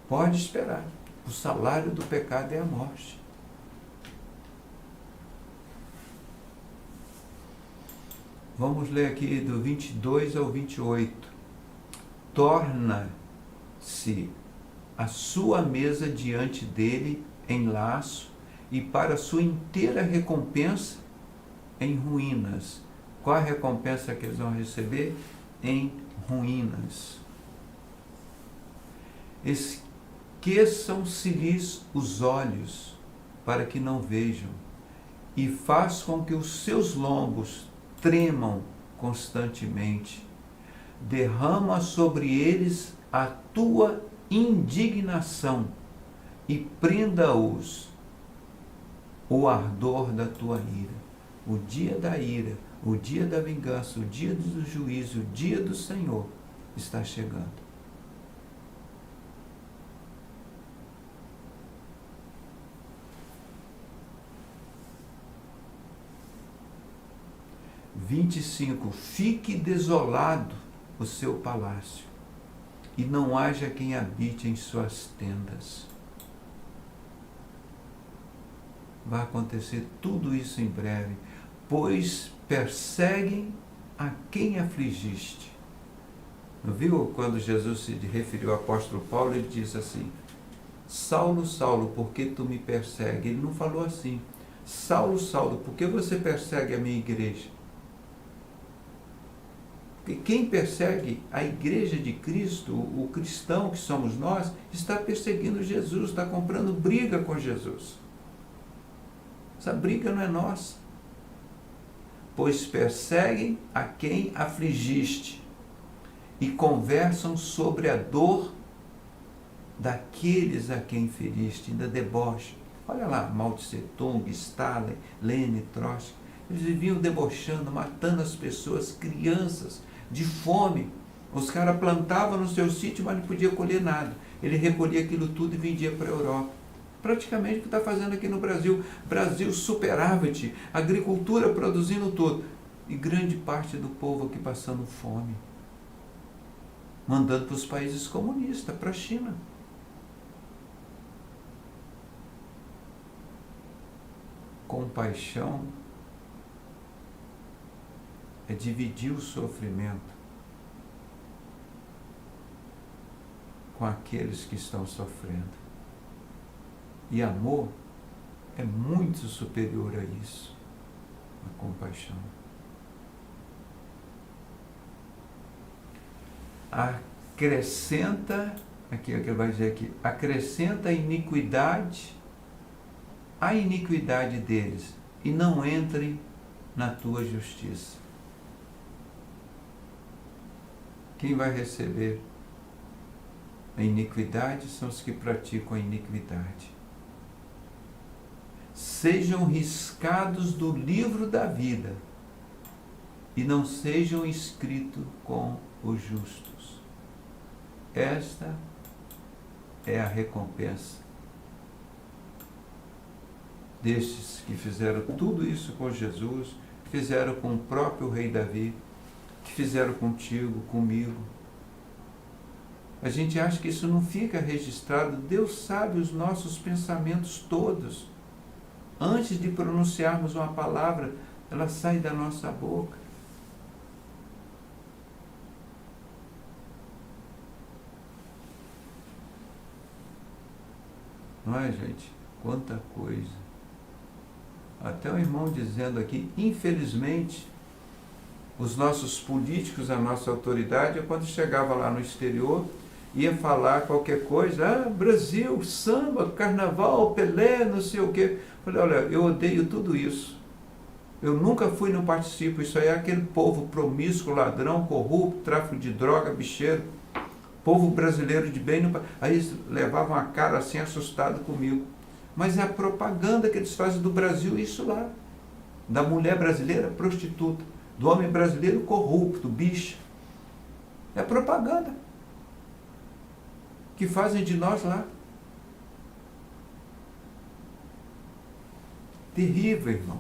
Pode esperar. O salário do pecado é a morte. Vamos ler aqui do 22 ao 28. Torna-se a sua mesa diante dele em laço e para sua inteira recompensa em ruínas. Qual a recompensa que eles vão receber? Em ruínas. Esqueçam-se-lhes os olhos para que não vejam e faz com que os seus lombos tremam constantemente. Derrama sobre eles a tua indignação e prenda-os o ardor da tua ira. O dia da ira, o dia da vingança, o dia do juízo, o dia do Senhor está chegando. Fique desolado o seu palácio, e não haja quem habite em suas tendas. Vai acontecer tudo isso em breve, pois perseguem a quem afligiste. Não viu quando Jesus se referiu ao apóstolo Paulo, ele disse assim, Saulo, Saulo, por que tu me persegues? Ele não falou assim, Saulo, Saulo, por que você persegue a minha igreja? Por Quem persegue a igreja de Cristo, o cristão que somos nós, está perseguindo Jesus, está comprando briga com Jesus. Essa briga não é nossa. Pois perseguem a quem afligiste e conversam sobre a dor daqueles a quem feriste, ainda deboche. Olha lá, Mao Tse Tung, Stalin, Lenin, Trotsky. Eles viviam debochando, matando as pessoas, crianças, de fome. Os caras plantavam no seu sítio, mas não podiam colher nada. Ele recolhia aquilo tudo e vendia para a Europa. Praticamente o que está fazendo aqui no Brasil. Brasil superávit, agricultura produzindo tudo. E grande parte do povo aqui passando fome. Mandando para os países comunistas, para a China. Compaixão é dividir o sofrimento com aqueles que estão sofrendo. E amor é muito superior a isso, a compaixão. Acrescenta, aqui é que ele vai dizer aqui, acrescenta a iniquidade deles, e não entrem na tua justiça. Quem vai receber a iniquidade são os que praticam a iniquidade. Sejam riscados do livro da vida e não sejam escritos com os justos. Esta é a recompensa destes que fizeram tudo isso com Jesus, que fizeram com o próprio rei Davi, que fizeram contigo, comigo. A gente acha que isso não fica registrado. Deus sabe os nossos pensamentos todos. Antes de pronunciarmos uma palavra, ela sai da nossa boca. Não é, gente? Quanta coisa. Até o irmão dizendo aqui, infelizmente, os nossos políticos, a nossa autoridade, quando chegava lá no exterior, ia falar qualquer coisa, Brasil, samba, carnaval, Pelé, não sei o quê. Falei, olha, eu odeio tudo isso. Eu nunca fui, não participo. Isso aí é aquele povo promíscuo, ladrão, corrupto, tráfico de droga, bicheiro. Povo brasileiro de bem. Não... Aí eles levavam a cara assim, assustado comigo. Mas é a propaganda que eles fazem do Brasil, isso lá. Da mulher brasileira, prostituta. Do homem brasileiro, corrupto, bicho. É propaganda que fazem de nós lá. Terrível, irmão.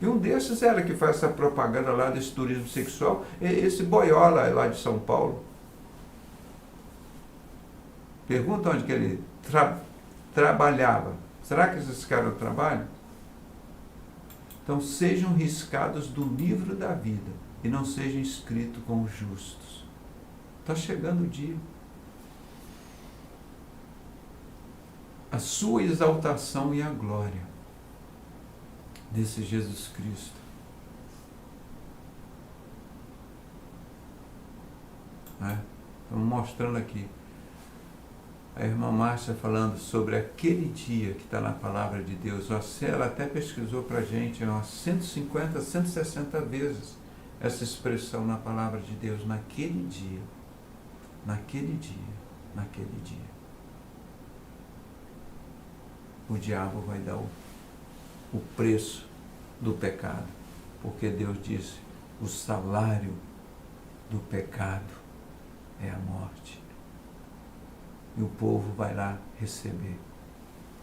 E um desses era que faz essa propaganda lá desse turismo sexual, esse boiola lá de São Paulo. Pergunta onde que ele trabalhava. Será que esses caras trabalham? Então sejam riscados do livro da vida e não sejam escritos com os justos. Está chegando o dia. A sua exaltação e a glória desse Jesus Cristo. Estamos mostrando aqui. A irmã Márcia falando sobre aquele dia que está na palavra de Deus. Ela até pesquisou para a gente umas 150, 160 vezes essa expressão na palavra de Deus. Naquele dia. Naquele dia. Naquele dia. O diabo vai dar o preço do pecado. Porque Deus disse, o salário do pecado é a morte. E o povo vai lá receber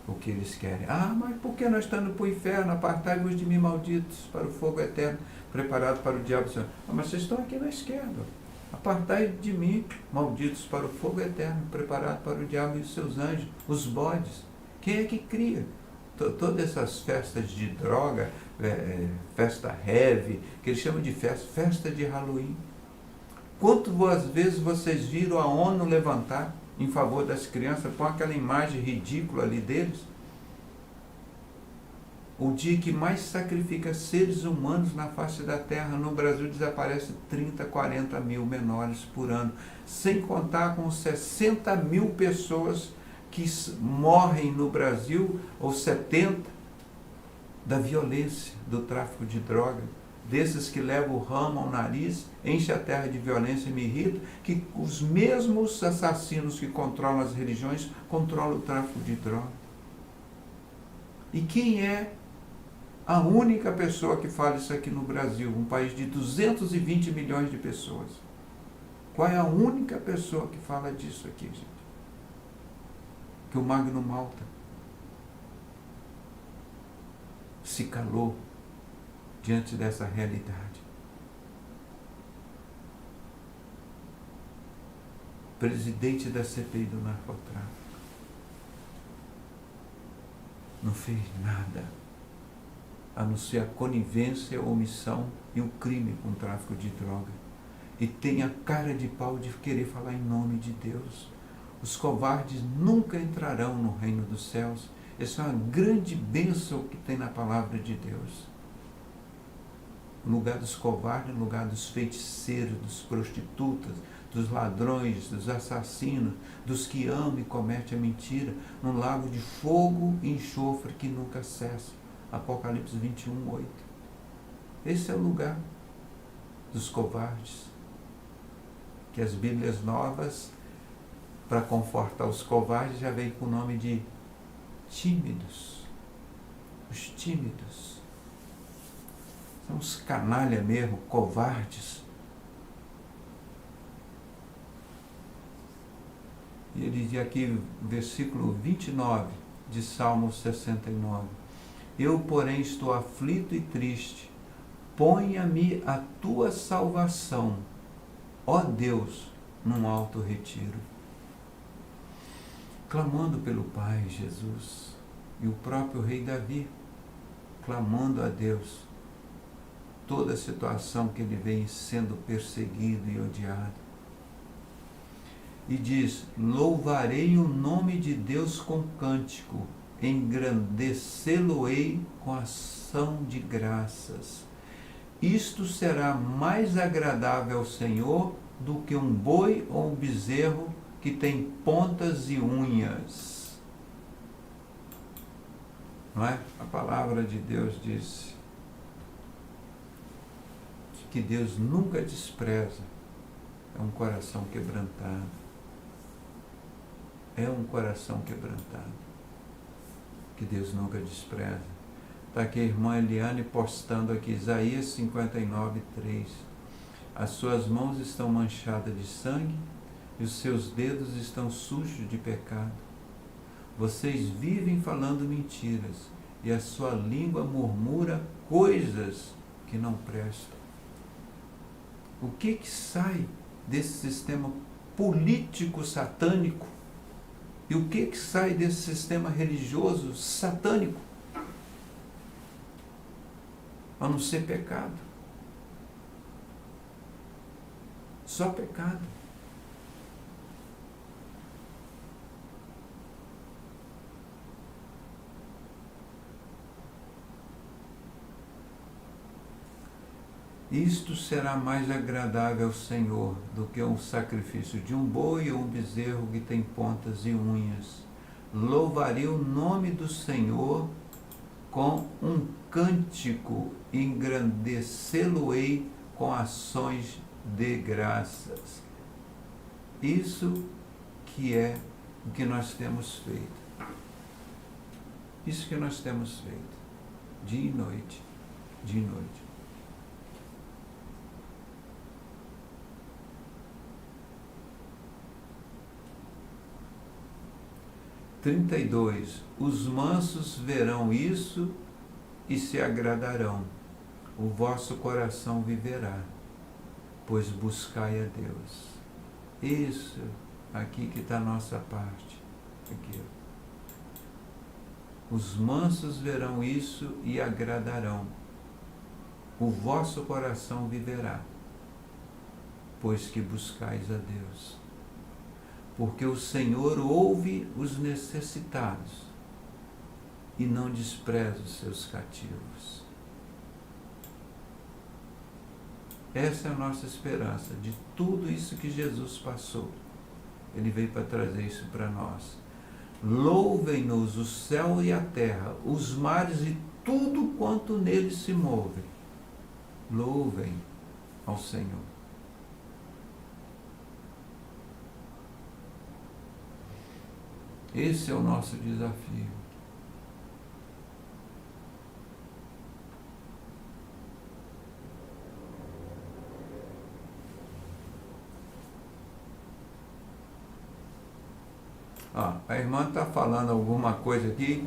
o que eles querem. Mas por que nós estamos para o inferno? Apartai-vos de mim, malditos, para o fogo eterno, preparado para o diabo. Mas vocês estão aqui na esquerda. Apartai de mim, malditos, para o fogo eterno, preparado para o diabo e os seus anjos, os bodes. Quem é que cria? Todas essas festas de droga, festa heavy, que eles chamam de festa de Halloween. Quantas vezes vocês viram a ONU levantar em favor das crianças, põe aquela imagem ridícula ali deles? O dia que mais sacrifica seres humanos na face da terra. No Brasil desaparece 30, 40 mil menores por ano, sem contar com 60 mil pessoas que morrem no Brasil, ou 70, da violência, do tráfico de droga, desses que levam o ramo ao nariz, enche a terra de violência. E me irrita que os mesmos assassinos que controlam as religiões controlam o tráfico de droga. E quem é a única pessoa que fala isso aqui no Brasil, um país de 220 milhões de pessoas? Qual é a única pessoa que fala disso aqui, gente? Que o Magno Malta se calou diante dessa realidade. Presidente da CPI do narcotráfico não fez nada a não ser a conivência, a omissão e o crime com o tráfico de droga. E tem a cara de pau de querer falar em nome de Deus. Os covardes nunca entrarão no reino dos céus. Essa é uma grande bênção que tem na palavra de Deus. O lugar dos covardes, o lugar dos feiticeiros, dos prostitutas, dos ladrões, dos assassinos, dos que amam e cometem a mentira, num lago de fogo e enxofre que nunca cessa. Apocalipse 21, 8. Esse é o lugar dos covardes, que as Bíblias novas, para confortar os covardes, já vem com o nome de tímidos. Os tímidos são os canalha mesmo, covardes. E ele diz aqui, versículo 29 de Salmo 69. Eu, porém, estou aflito e triste. Ponha-me a tua salvação, ó Deus, num alto retiro. Clamando pelo Pai Jesus e o próprio rei Davi, clamando a Deus toda a situação que ele vem sendo perseguido e odiado. E diz, louvarei o nome de Deus com cântico, engrandecê-lo-ei com ação de graças. Isto será mais agradável ao Senhor do que um boi ou um bezerro que tem pontas e unhas. Não é? A palavra de Deus diz que Deus nunca despreza é um coração quebrantado. É um coração quebrantado que Deus nunca despreza. Está aqui a irmã Eliane postando aqui, Isaías 59, 3. As suas mãos estão manchadas de sangue e os seus dedos estão sujos de pecado. Vocês vivem falando mentiras e a sua língua murmura coisas que não prestam. O que sai desse sistema político satânico? E o que sai desse sistema religioso satânico? A não ser pecado. Só pecado. Isto será mais agradável ao Senhor do que um sacrifício de um boi ou um bezerro que tem pontas e unhas. Louvarei o nome do Senhor com um cântico, engrandecê-lo-ei com ações de graças. Isso que é o que nós temos feito. Isso que nós temos feito. Dia e noite. Dia e noite. Os mansos verão isso e se agradarão. O vosso coração viverá, pois buscai a Deus. Isso aqui que está a nossa parte. Aqui. Os mansos verão isso e agradarão. O vosso coração viverá, pois que buscais a Deus. Porque o Senhor ouve os necessitados e não despreza os seus cativos. Essa é a nossa esperança, de tudo isso que Jesus passou. Ele veio para trazer isso para nós. Louvem-nos o céu e a terra, os mares e tudo quanto neles se move. Louvem ao Senhor. Esse é o nosso desafio. A irmã está falando alguma coisa aqui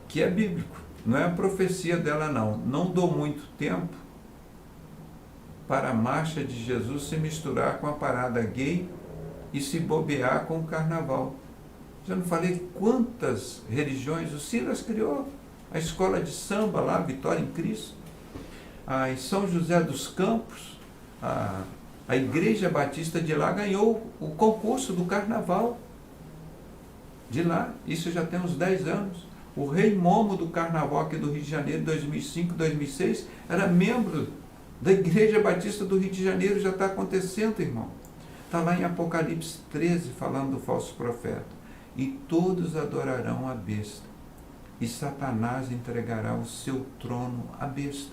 que é bíblico. Não é a profecia dela, não. Não dou muito tempo para a marcha de Jesus se misturar com a parada gay e se bobear com o carnaval. Já não falei quantas religiões o Silas criou. A escola de samba lá, Vitória em Cristo. Em São José dos Campos, a Igreja Batista de lá ganhou o concurso do carnaval. De lá, isso já tem uns 10 anos. O Rei Momo do Carnaval aqui do Rio de Janeiro, 2005, 2006, era membro da Igreja Batista do Rio de Janeiro. Já está acontecendo, irmão. Está lá em Apocalipse 13, falando do falso profeta. E todos adorarão a besta, e Satanás entregará o seu trono à besta.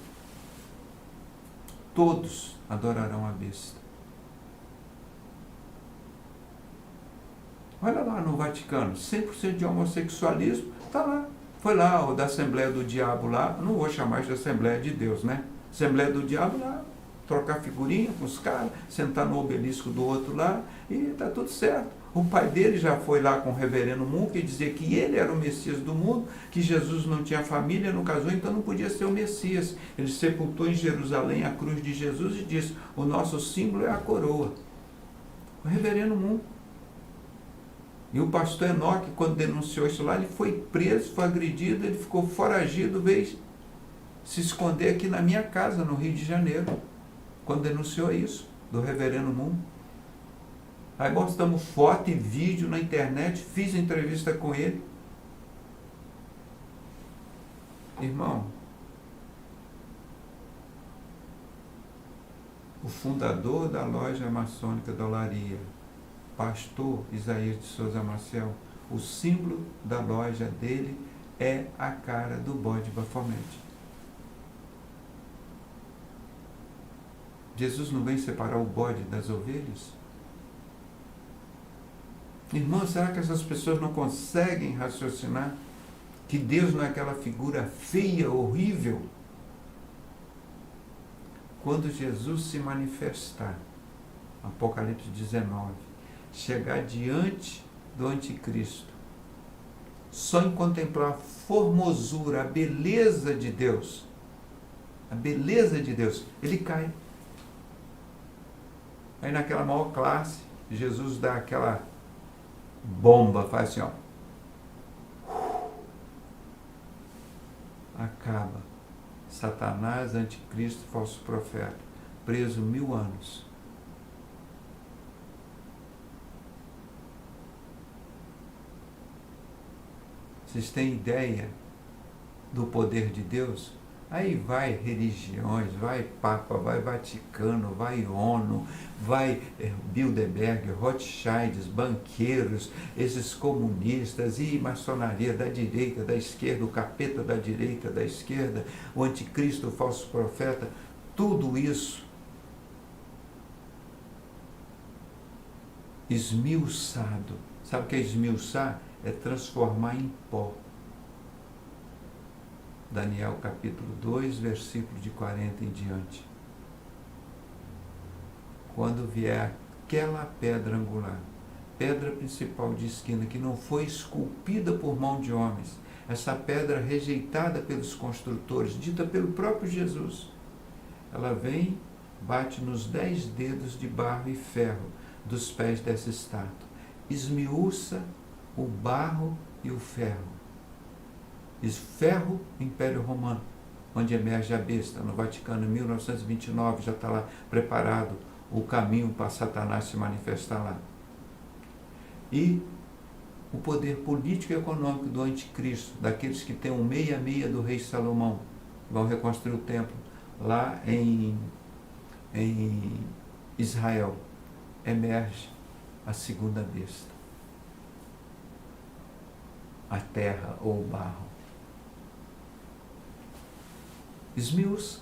Todos adorarão a besta. Olha lá no Vaticano, 100% de homossexualismo, está lá. Foi lá o da Assembleia do Diabo lá, não vou chamar de Assembleia de Deus, né? Assembleia do Diabo lá, trocar figurinha com os caras, sentar no obelisco do outro lá, e está tudo certo. O pai dele já foi lá com o reverendo Moon, que dizia que ele era o Messias do mundo, que Jesus não tinha família, não casou, então não podia ser o Messias. Ele sepultou em Jerusalém a cruz de Jesus e disse, o nosso símbolo é a coroa. O reverendo Moon. E o pastor Enoque, quando denunciou isso lá, ele foi preso, foi agredido, ele ficou foragido, veio se esconder aqui na minha casa, no Rio de Janeiro, quando denunciou isso, do reverendo Moon. Aí mostramos foto e vídeo na internet, fiz entrevista com ele. Irmão, o fundador da loja maçônica da Olaria, pastor Isaías de Souza Maciel, o símbolo da loja dele é a cara do bode Bafomete. Jesus não vem separar o bode das ovelhas? Irmão, será que essas pessoas não conseguem raciocinar que Deus não é aquela figura feia, horrível? Quando Jesus se manifestar, Apocalipse 19, chegar diante do anticristo, só em contemplar a formosura, a beleza de Deus, ele cai. Aí naquela maior classe, Jesus dá aquela bomba, faz assim, ó. Acaba. Satanás, anticristo, falso profeta, preso 1000 anos. Vocês têm ideia do poder de Deus? Aí vai religiões, vai Papa, vai Vaticano, vai ONU, vai Bilderberg, Rothschilds, banqueiros, esses comunistas e maçonaria da direita, da esquerda, o capeta da direita, da esquerda, o anticristo, o falso profeta, tudo isso esmiuçado. Sabe o que é esmiuçar? É transformar em pó. Daniel capítulo 2, versículo de 40 em diante. Quando vier aquela pedra angular, pedra principal de esquina, que não foi esculpida por mão de homens, essa pedra rejeitada pelos construtores, dita pelo próprio Jesus, ela vem, bate nos 10 dedos de barro e ferro dos pés dessa estátua, esmiuça o barro e o ferro. Ferro, Império Romano, onde emerge a besta, no Vaticano, em 1929, já está lá preparado o caminho para Satanás se manifestar lá. E o poder político e econômico do anticristo, daqueles que têm o meia-meia do rei Salomão, vão reconstruir o templo lá em Israel, emerge a segunda besta, a terra ou o barro. Esmiuça.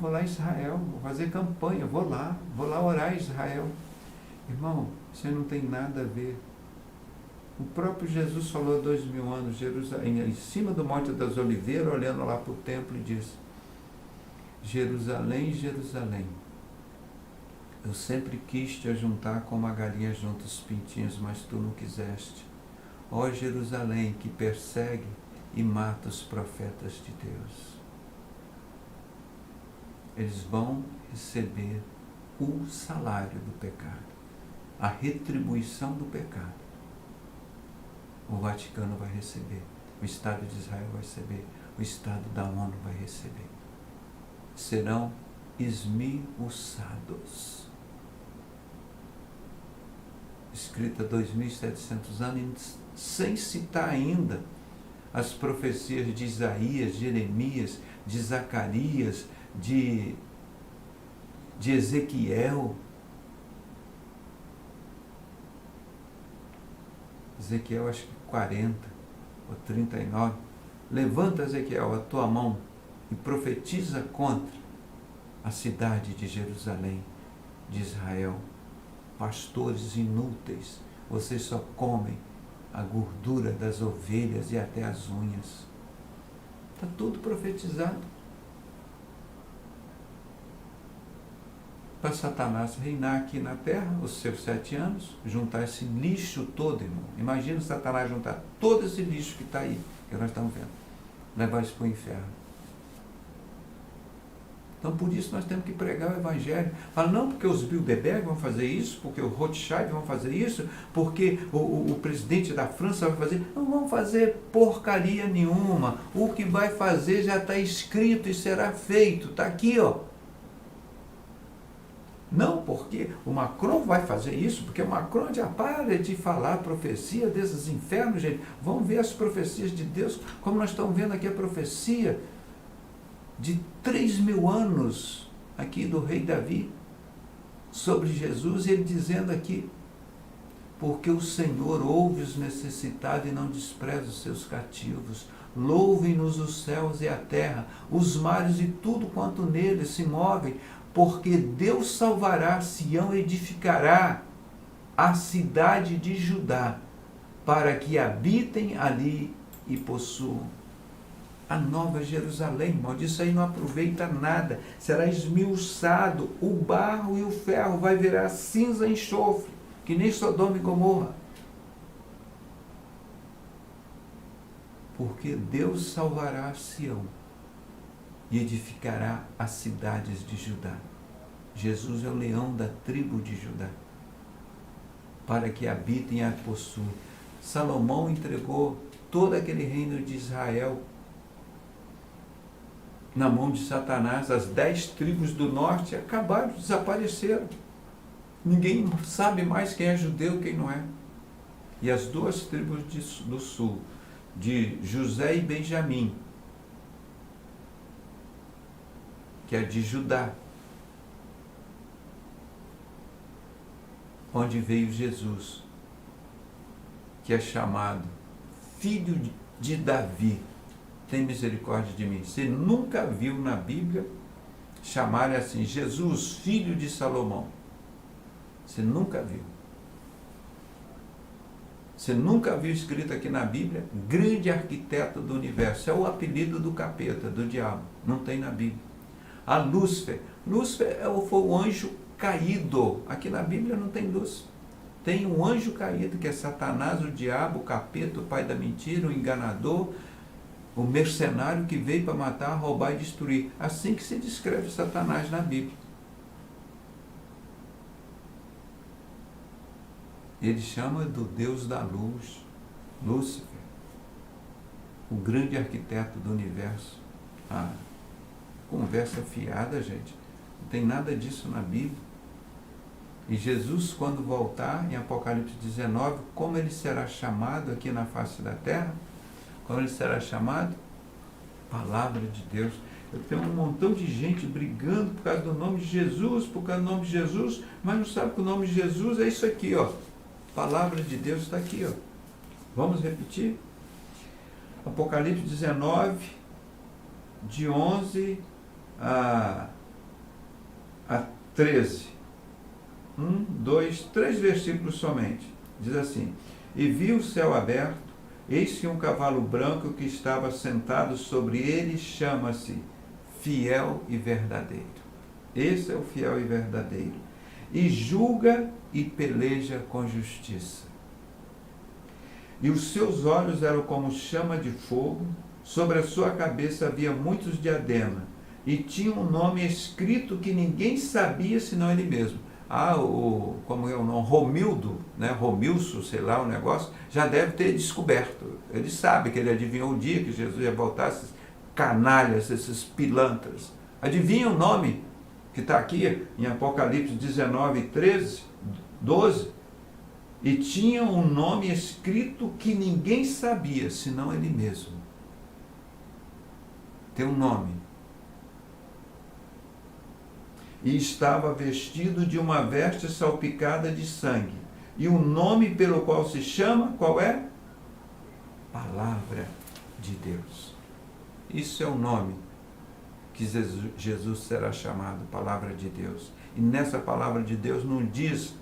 Vou lá em Israel, vou fazer campanha, vou lá orar em Israel. Irmão, isso não tem nada a ver. O próprio Jesus falou há 2000 anos, Jerusalém, em cima do Monte das Oliveiras, olhando lá para o templo, e disse: Jerusalém, Jerusalém, eu sempre quis te ajuntar como a galinha junta os pintinhos, mas tu não quiseste. Ó Jerusalém, que persegue e mata os profetas de Deus. Eles vão receber o salário do pecado, a retribuição do pecado. O Vaticano vai receber, o Estado de Israel vai receber, o Estado da ONU vai receber. Serão esmiuçados. Escrita há 2.700 anos, sem citar ainda as profecias de Isaías, de Jeremias, de Zacarias, de Ezequiel. Ezequiel acho que 40 ou 39. Levanta, Ezequiel, a tua mão e profetiza contra a cidade de Jerusalém, de Israel. Pastores inúteis, vocês só comem a gordura das ovelhas e até as unhas. Está tudo profetizado. Para Satanás reinar aqui na terra, os seus 7 anos, juntar esse lixo todo, irmão. Imagina Satanás juntar todo esse lixo que está aí, que nós estamos vendo, levar isso para o inferno. Então, por isso nós temos que pregar o Evangelho. Fala, não porque os Bilderberg vão fazer isso, porque o Rothschild vão fazer isso, porque o presidente da França vai fazer. Não vão fazer porcaria nenhuma. O que vai fazer já está escrito e será feito. Está aqui, ó. Não porque o Macron vai fazer isso, porque o Macron já para de falar a profecia desses infernos, gente. Vamos ver as profecias de Deus, como nós estamos vendo aqui a profecia de 3.000 anos aqui do rei Davi sobre Jesus, e ele dizendo aqui: porque o Senhor ouve os necessitados e não despreza os seus cativos. Louvem-nos os céus e a terra, os mares e tudo quanto neles se movem, porque Deus salvará Sião e edificará a cidade de Judá, para que habitem ali e possuam a nova Jerusalém. Irmão, disso aí não aproveita nada, será esmiuçado, o barro e o ferro vai virar cinza e enxofre, que nem Sodoma e Gomorra. Porque Deus salvará Sião e edificará as cidades de Judá. Jesus é o leão da tribo de Judá, para que habitem e a possuam. Salomão entregou todo aquele reino de Israel na mão de Satanás. As 10 tribos do norte acabaram, desapareceram. Ninguém sabe mais quem é judeu e quem não é. E as 2 tribos do sul, de José e Benjamim, que é de Judá, onde veio Jesus, que é chamado filho de Davi. Tem misericórdia de mim. Você nunca viu na Bíblia chamarem assim, Jesus, filho de Salomão. Você nunca viu. Você nunca viu escrito aqui na Bíblia, grande arquiteto do universo. É o apelido do capeta, do diabo. Não tem na Bíblia. A Lúcifer. Lúcifer foi o anjo caído. Aqui na Bíblia não tem Lúcifer. Tem um anjo caído, que é Satanás, o diabo, o capeta, o pai da mentira, o enganador, o mercenário que veio para matar, roubar e destruir. Assim que se descreve Satanás na Bíblia. Ele chama do Deus da luz, Lúcifer, o grande arquiteto do universo. Conversa fiada, gente. Não tem nada disso na Bíblia. E Jesus, quando voltar, em Apocalipse 19, como ele será chamado aqui na face da terra? Como ele será chamado? Palavra de Deus. Eu tenho um montão de gente brigando por causa do nome de Jesus, por causa do nome de Jesus, mas não sabe que o nome de Jesus é isso aqui, ó. Palavra de Deus está aqui, ó. Vamos repetir? Apocalipse 19, de 11 a 13. 1, 2, 3 versículos somente. Diz assim: E vi o céu aberto, eis que um cavalo branco que estava sentado sobre ele chama-se Fiel e Verdadeiro. Esse é o fiel e verdadeiro. E julga e peleja com justiça. E os seus olhos eram como chama de fogo, sobre a sua cabeça havia muitos diademas, e tinha um nome escrito que ninguém sabia senão ele mesmo. Como é o nome? Romildo, né? Romilso, sei lá, o negócio, já deve ter descoberto. Ele sabe que ele adivinhou o dia que Jesus ia voltar, esses canalhas, esses pilantras. Adivinha o nome que está aqui em Apocalipse 19, 13, 12? E tinha um nome escrito que ninguém sabia, senão ele mesmo. Tem um nome. E estava vestido de uma veste salpicada de sangue. E o nome pelo qual se chama, qual é? Palavra de Deus. Isso é o nome que Jesus será chamado, Palavra de Deus. E nessa Palavra de Deus não diz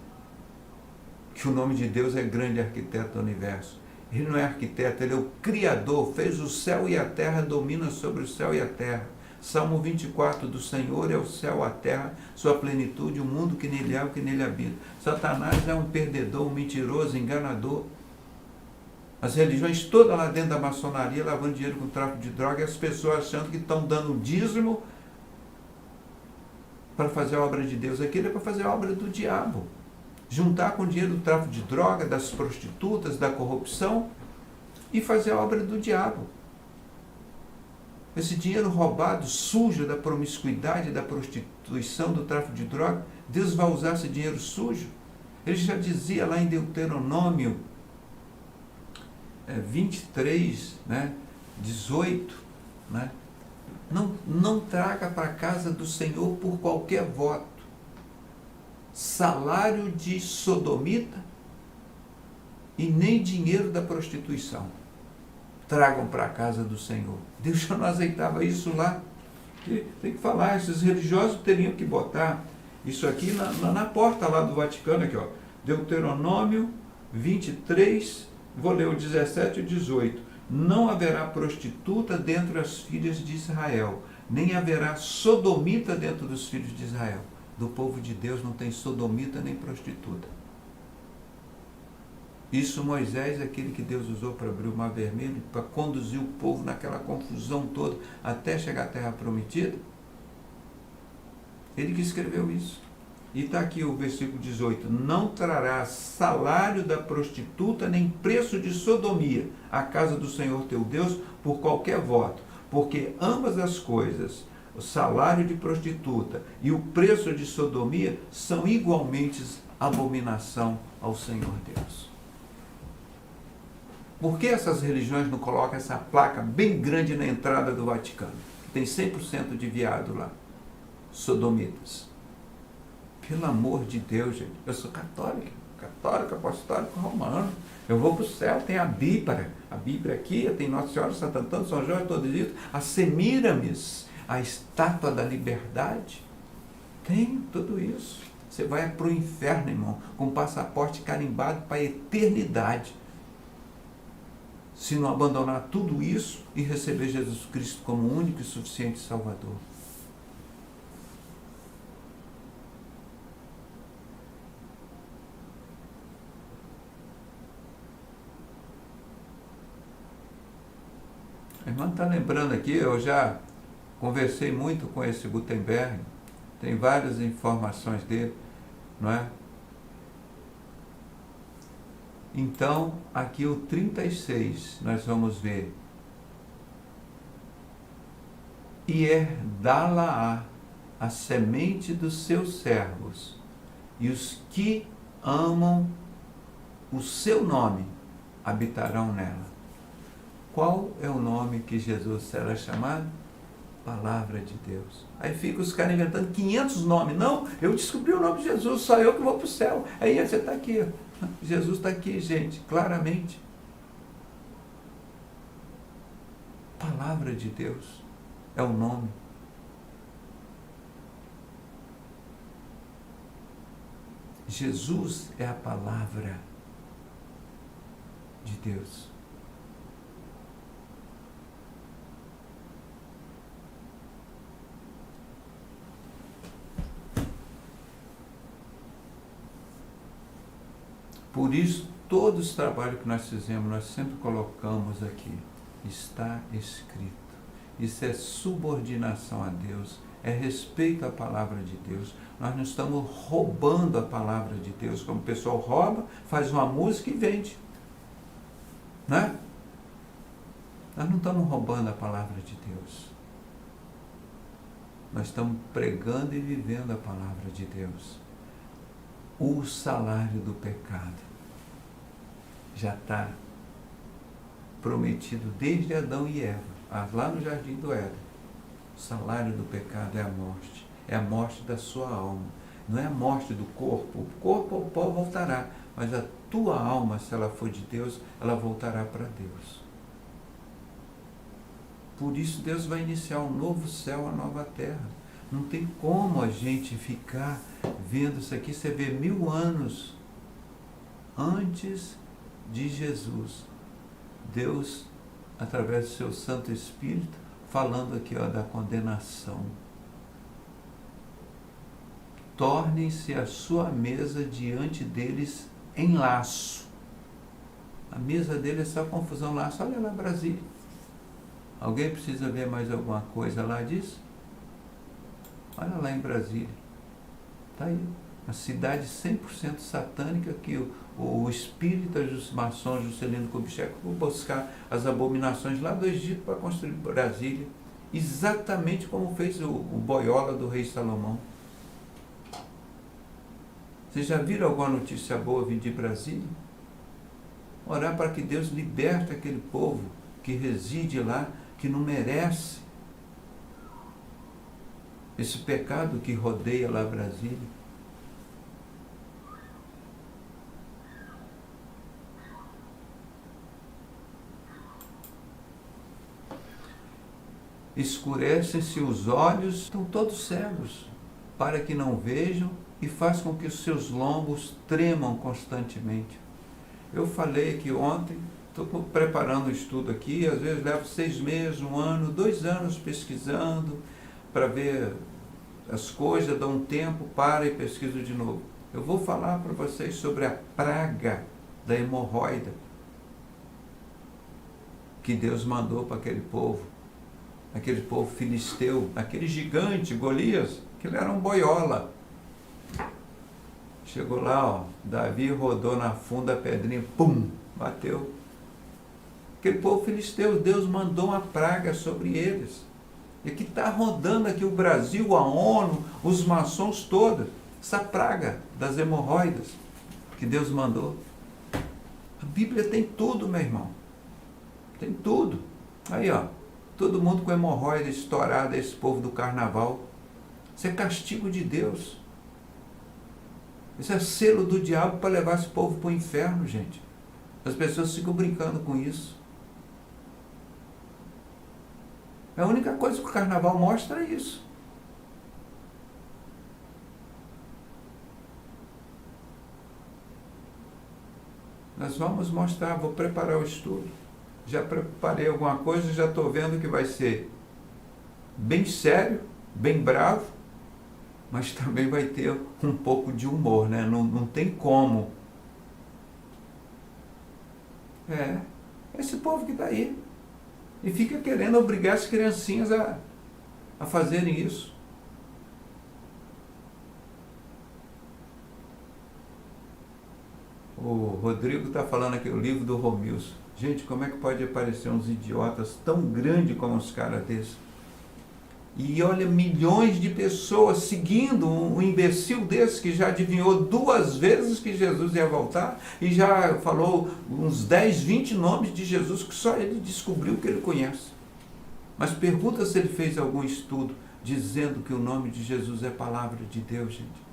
que o nome de Deus é grande arquiteto do universo. Ele não é arquiteto, ele é o Criador, fez o céu e a terra, domina sobre o céu e a terra. Salmo 24, do Senhor é o céu, a terra, sua plenitude, o mundo que nele há, o que nele habita. Satanás é um perdedor, um mentiroso, enganador. As religiões todas lá dentro da maçonaria, lavando dinheiro com tráfico de droga, e as pessoas achando que estão dando dízimo para fazer a obra de Deus. Aquilo é para fazer a obra do diabo. Juntar com o dinheiro do tráfico de droga, das prostitutas, da corrupção, e fazer a obra do diabo. Esse dinheiro roubado, sujo da promiscuidade, da prostituição, do tráfico de droga, Deus vai usar esse dinheiro sujo? Ele já dizia lá em Deuteronômio 23, 18, não traga para a casa do Senhor por qualquer voto salário de sodomita e nem dinheiro da prostituição. Tragam para a casa do Senhor. Deus já não aceitava isso lá. Tem que falar, esses religiosos teriam que botar isso aqui na porta lá do Vaticano, aqui, ó. Deuteronômio 23, vou ler o 17 e o 18. Não haverá prostituta dentre as filhas de Israel, nem haverá sodomita dentro dos filhos de Israel. Do povo de Deus não tem sodomita nem prostituta. Isso Moisés, aquele que Deus usou para abrir o Mar Vermelho, para conduzir o povo naquela confusão toda até chegar à Terra Prometida. Ele que escreveu isso. E está aqui o versículo 18. Não trará salário da prostituta, nem preço de sodomia à casa do Senhor teu Deus por qualquer voto, porque ambas as coisas, o salário de prostituta e o preço de sodomia, são igualmente abominação ao Senhor Deus. Por que essas religiões não colocam essa placa bem grande na entrada do Vaticano? Tem 100% de viado lá, sodomitas. Pelo amor de Deus, gente, eu sou católico apostólico romano. Eu vou para o céu, tem a Bíblia aqui, tem Nossa Senhora, Santo Antônio, São Jorge, todo isso, a Semíramis, a estátua da liberdade. Tem tudo isso. Você vai para o inferno, irmão, com passaporte carimbado para a eternidade. Se não abandonar tudo isso e receber Jesus Cristo como único e suficiente Salvador. A irmã está lembrando aqui, eu já conversei muito com esse Gutenberg, tem várias informações dele, não é? Então, aqui o 36, nós vamos ver. E herdá-la-á a semente dos seus servos, e os que amam o seu nome habitarão nela. Qual é o nome que Jesus será chamado? Palavra de Deus. Aí fica os caras inventando 500 nomes. Não, eu descobri o nome de Jesus, só eu que vou para o céu. Aí você está aqui. Jesus está aqui, gente, claramente. Palavra de Deus é o nome. Jesus é a palavra de Deus. Por isso, todos os trabalhos que nós fizemos, nós sempre colocamos aqui, está escrito. Isso é subordinação a Deus, é respeito à palavra de Deus. Nós não estamos roubando a palavra de Deus, como o pessoal rouba, faz uma música e vende. Né? Nós não estamos roubando a palavra de Deus. Nós estamos pregando e vivendo a palavra de Deus. O salário do pecado já está prometido desde Adão e Eva, lá no jardim do Éden. O salário do pecado é a morte da sua alma. Não é a morte do corpo. O corpo ao pó voltará, mas a tua alma, se ela for de Deus, ela voltará para Deus. Por isso Deus vai iniciar um novo céu, uma nova terra. Não tem como a gente ficar vendo isso aqui. Você vê 1000 anos antes de Jesus, Deus, através do seu Santo Espírito, falando aqui da condenação. Tornem-se a sua mesa diante deles em laço. A mesa dele é só confusão, laço. Olha lá, Brasília. Alguém precisa ver mais alguma coisa lá disso? Olha lá em Brasília. Está aí. Uma cidade 100% satânica que o espírita maçom Juscelino Kubitschek foi buscar as abominações lá do Egito para construir Brasília. Exatamente como fez o boiola do rei Salomão. Vocês já viram alguma notícia boa vir de Brasília? Orar para que Deus liberte aquele povo que reside lá, que não merece esse pecado que rodeia lá Brasília. Escurecem-se os olhos, estão todos cegos, para que não vejam, e faz com que os seus lombos tremam constantemente. Eu falei aqui ontem, estou preparando um estudo aqui, às vezes levo 6 meses, 1 ano, 2 anos pesquisando, para ver as coisas, dou um tempo, paro e pesquiso de novo. Eu vou falar para vocês sobre a praga da hemorroida que Deus mandou para aquele povo filisteu, aquele gigante, Golias, que ele era um boiola. Chegou lá, Davi rodou na funda a pedrinha, pum, bateu. Aquele povo filisteu, Deus mandou uma praga sobre eles. E que está rodando aqui o Brasil, a ONU, os maçons todos, essa praga das hemorroidas que Deus mandou. A Bíblia tem tudo, meu irmão. Tem tudo. Aí, todo mundo com hemorroida estourada, esse povo do carnaval. Isso é castigo de Deus. Isso é selo do diabo para levar esse povo para o inferno, gente. As pessoas ficam brincando com isso. A única coisa que o carnaval mostra é isso. Nós vamos mostrar, vou preparar o estudo. Já preparei alguma coisa, já estou vendo que vai ser bem sério, bem bravo, mas também vai ter um pouco de humor, né? Não tem como. Esse povo que está aí. E fica querendo obrigar as criancinhas a fazerem isso. O Rodrigo está falando aqui o livro do Romilson. Gente, como é que pode aparecer uns idiotas tão grandes como os caras desses? E olha, milhões de pessoas seguindo um imbecil desse que já adivinhou 2 vezes que Jesus ia voltar e já falou uns 10, 20 nomes de Jesus que só ele descobriu que ele conhece. Mas pergunta se ele fez algum estudo dizendo que o nome de Jesus é palavra de Deus, gente.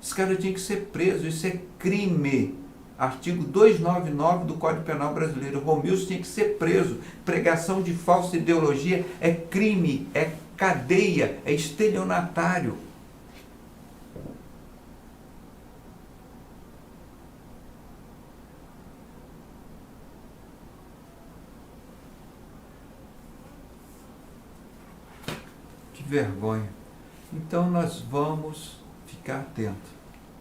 Esse cara tinha que ser preso, isso é crime. Artigo 299 do Código Penal Brasileiro. Romilson tinha que ser preso. Pregação de falsa ideologia é crime, é cadeia, é estelionatário. Que vergonha. Então nós vamos ficar atentos,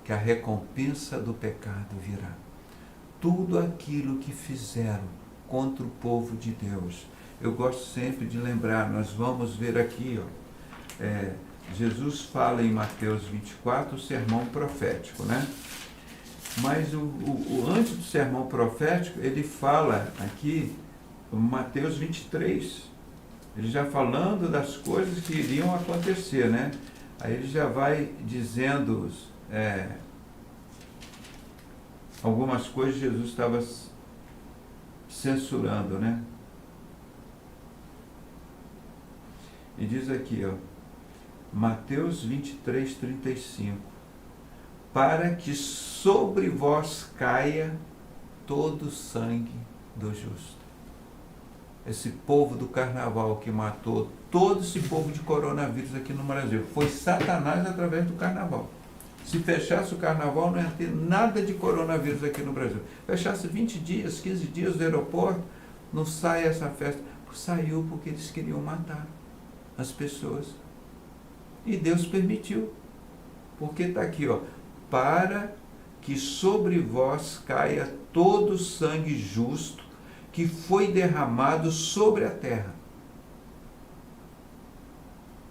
que a recompensa do pecado virá. Tudo aquilo que fizeram contra o povo de Deus. Eu gosto sempre de lembrar, nós vamos ver aqui, Jesus fala em Mateus 24 o sermão profético, né? Mas antes do sermão profético, ele fala aqui, Mateus 23, ele já falando das coisas que iriam acontecer, né? Aí ele já vai dizendo algumas coisas que Jesus estava censurando, né? E diz aqui, Mateus 23, 35. Para que sobre vós caia todo o sangue do justo. Esse povo do carnaval que matou todo esse povo de coronavírus aqui no Brasil. Foi Satanás através do carnaval. Se fechasse o carnaval, não ia ter nada de coronavírus aqui no Brasil. Fechasse 20 dias, 15 dias do aeroporto, não sai essa festa. Saiu porque eles queriam matar as pessoas. E Deus permitiu. Porque está aqui, para que sobre vós caia todo o sangue justo que foi derramado sobre a terra.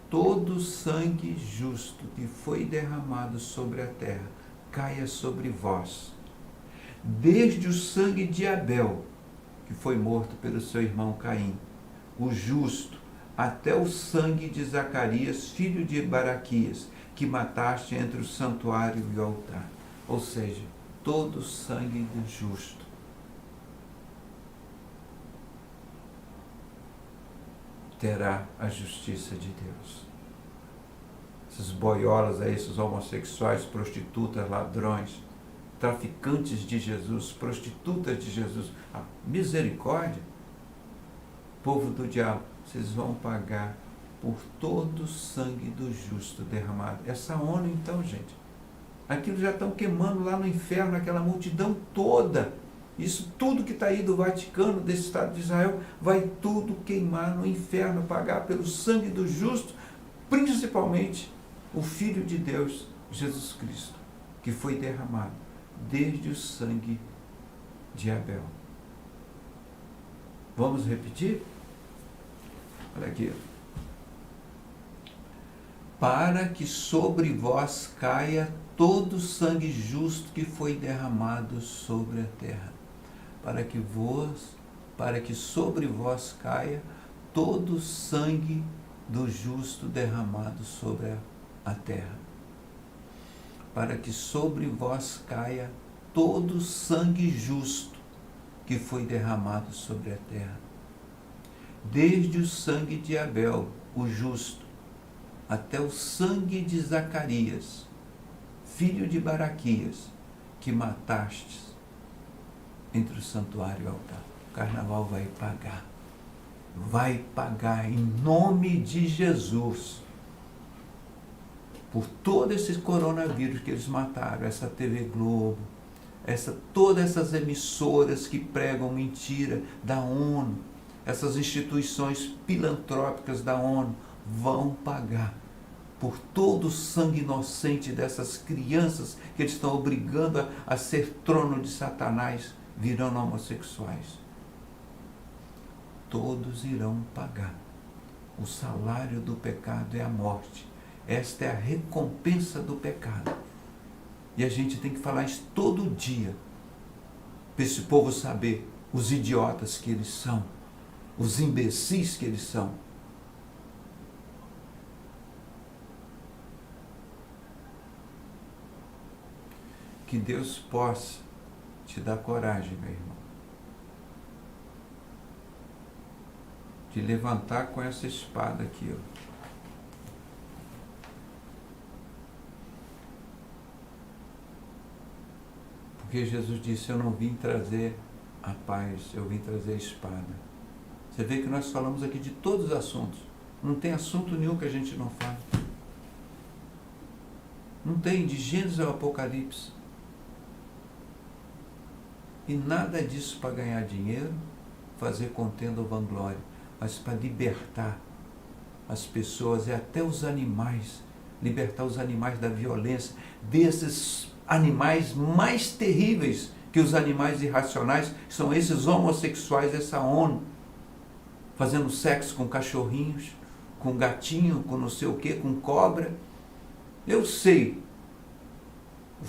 Todo o sangue justo que foi derramado sobre a terra caia sobre vós. Desde o sangue de Abel, que foi morto pelo seu irmão Caim, o justo, até o sangue de Zacarias, filho de Baraquias, que mataste entre o santuário e o altar. Ou seja, todo o sangue do justo. Terá a justiça de Deus. Esses boiolas aí, esses homossexuais, prostitutas, ladrões, traficantes de Jesus, prostitutas de Jesus, misericórdia, povo do diabo, vocês vão pagar por todo o sangue do justo derramado. Essa ONU então, gente, aquilo já estão queimando lá no inferno, aquela multidão toda. Isso tudo que está aí do Vaticano, desse Estado de Israel, vai tudo queimar no inferno, pagar pelo sangue do justo, principalmente o Filho de Deus, Jesus Cristo, que foi derramado desde o sangue de Abel. Vamos repetir? Olha aqui. Para que sobre vós caia todo o sangue justo que foi derramado sobre a terra. Para que sobre vós caia todo o sangue do justo derramado sobre a terra. Para que sobre vós caia todo o sangue justo que foi derramado sobre a terra. Desde o sangue de Abel, o justo, até o sangue de Zacarias, filho de Baraquias, que matastes entre o santuário e o altar. O carnaval vai pagar em nome de Jesus por todo esse coronavírus que eles mataram, essa TV Globo, todas essas emissoras que pregam mentira da ONU, essas instituições filantrópicas da ONU vão pagar por todo o sangue inocente dessas crianças que eles estão obrigando a ser trono de Satanás, virando homossexuais. Todos irão pagar. O salário do pecado é a morte. Esta é a recompensa do pecado. E a gente tem que falar isso todo dia, para esse povo saber os idiotas que eles são, os imbecis que eles são. que Deus possa te dar coragem, meu irmão, de levantar com essa espada aqui, ó. Porque Jesus disse, eu não vim trazer a paz, eu vim trazer a espada. Você vê que nós falamos aqui de todos os assuntos. Não tem assunto nenhum que a gente não fale. Não tem, de Gênesis ao Apocalipse. E nada disso para ganhar dinheiro, fazer contenda ou vanglória, mas para libertar as pessoas e até os animais, libertar os animais da violência, desses animais mais terríveis que os animais irracionais, são esses homossexuais, essa ONU, fazendo sexo com cachorrinhos, com gatinho, com não sei o que, com cobra. Eu sei,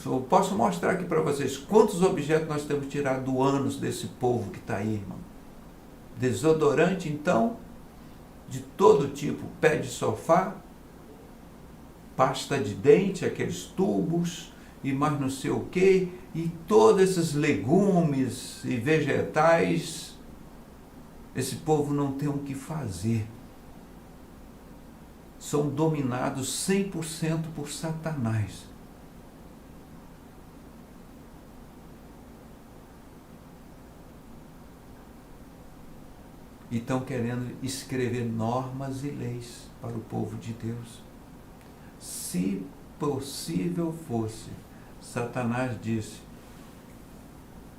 eu posso mostrar aqui para vocês quantos objetos nós temos tirado do ânus desse povo que está aí, irmão. Desodorante, então, de todo tipo, pé de sofá, pasta de dente, aqueles tubos, e mais não sei o que, e todos esses legumes e vegetais. Esse povo não tem o que fazer. São dominados 100% por Satanás. E estão querendo escrever normas e leis para o povo de Deus. Se possível fosse, Satanás disse,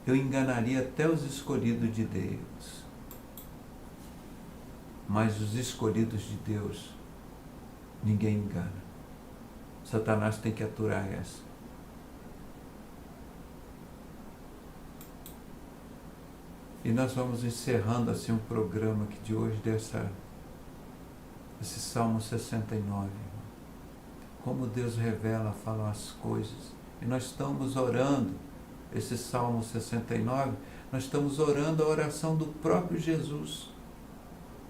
eu enganaria até os escolhidos de Deus. Mas os escolhidos de Deus, ninguém engana. Satanás tem que aturar essa. E nós vamos encerrando assim um programa aqui de hoje, esse Salmo 69. Como Deus revela, fala as coisas. E nós estamos orando, esse Salmo 69, nós estamos orando a oração do próprio Jesus.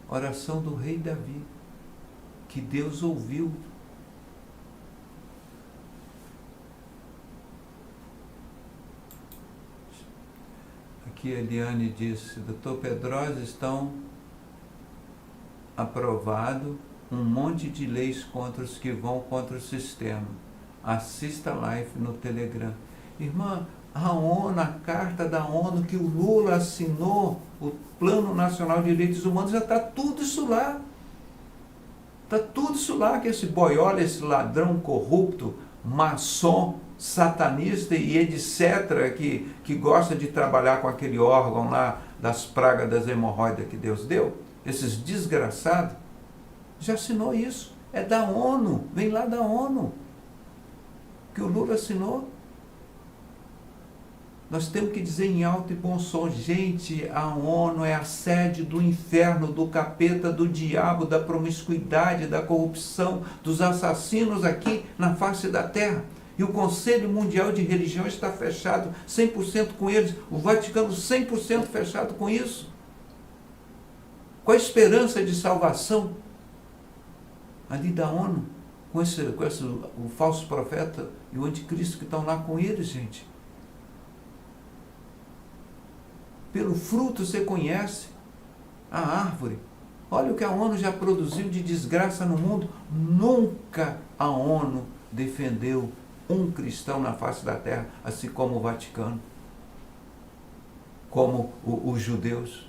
Oração do rei Davi, que Deus ouviu. Aqui a Eliane disse, doutor Pedrosa, estão aprovado um monte de leis contra os que vão contra o sistema. Assista a live no Telegram. Irmã, a ONU, a carta da ONU que o Lula assinou, o Plano Nacional de Direitos Humanos, já está tudo isso lá. Está tudo isso lá, que esse boiola, esse ladrão corrupto, maçom, satanista e etc., que gosta de trabalhar com aquele órgão lá das pragas das hemorroidas que Deus deu, esses desgraçados, já assinou isso. É da ONU, vem lá da ONU, que o Lula assinou. Nós temos que dizer em alto e bom som, gente, a ONU é a sede do inferno, do capeta, do diabo, da promiscuidade, da corrupção, dos assassinos aqui na face da terra. E o Conselho Mundial de Religião está fechado 100% com eles, o Vaticano 100% fechado com isso. Qual a esperança de salvação ali da ONU, com o falso profeta e o anticristo que estão lá com eles, gente? Pelo fruto você conhece a árvore. Olha o que a ONU já produziu de desgraça no mundo. Nunca a ONU defendeu um cristão na face da terra, assim como o Vaticano, como os judeus.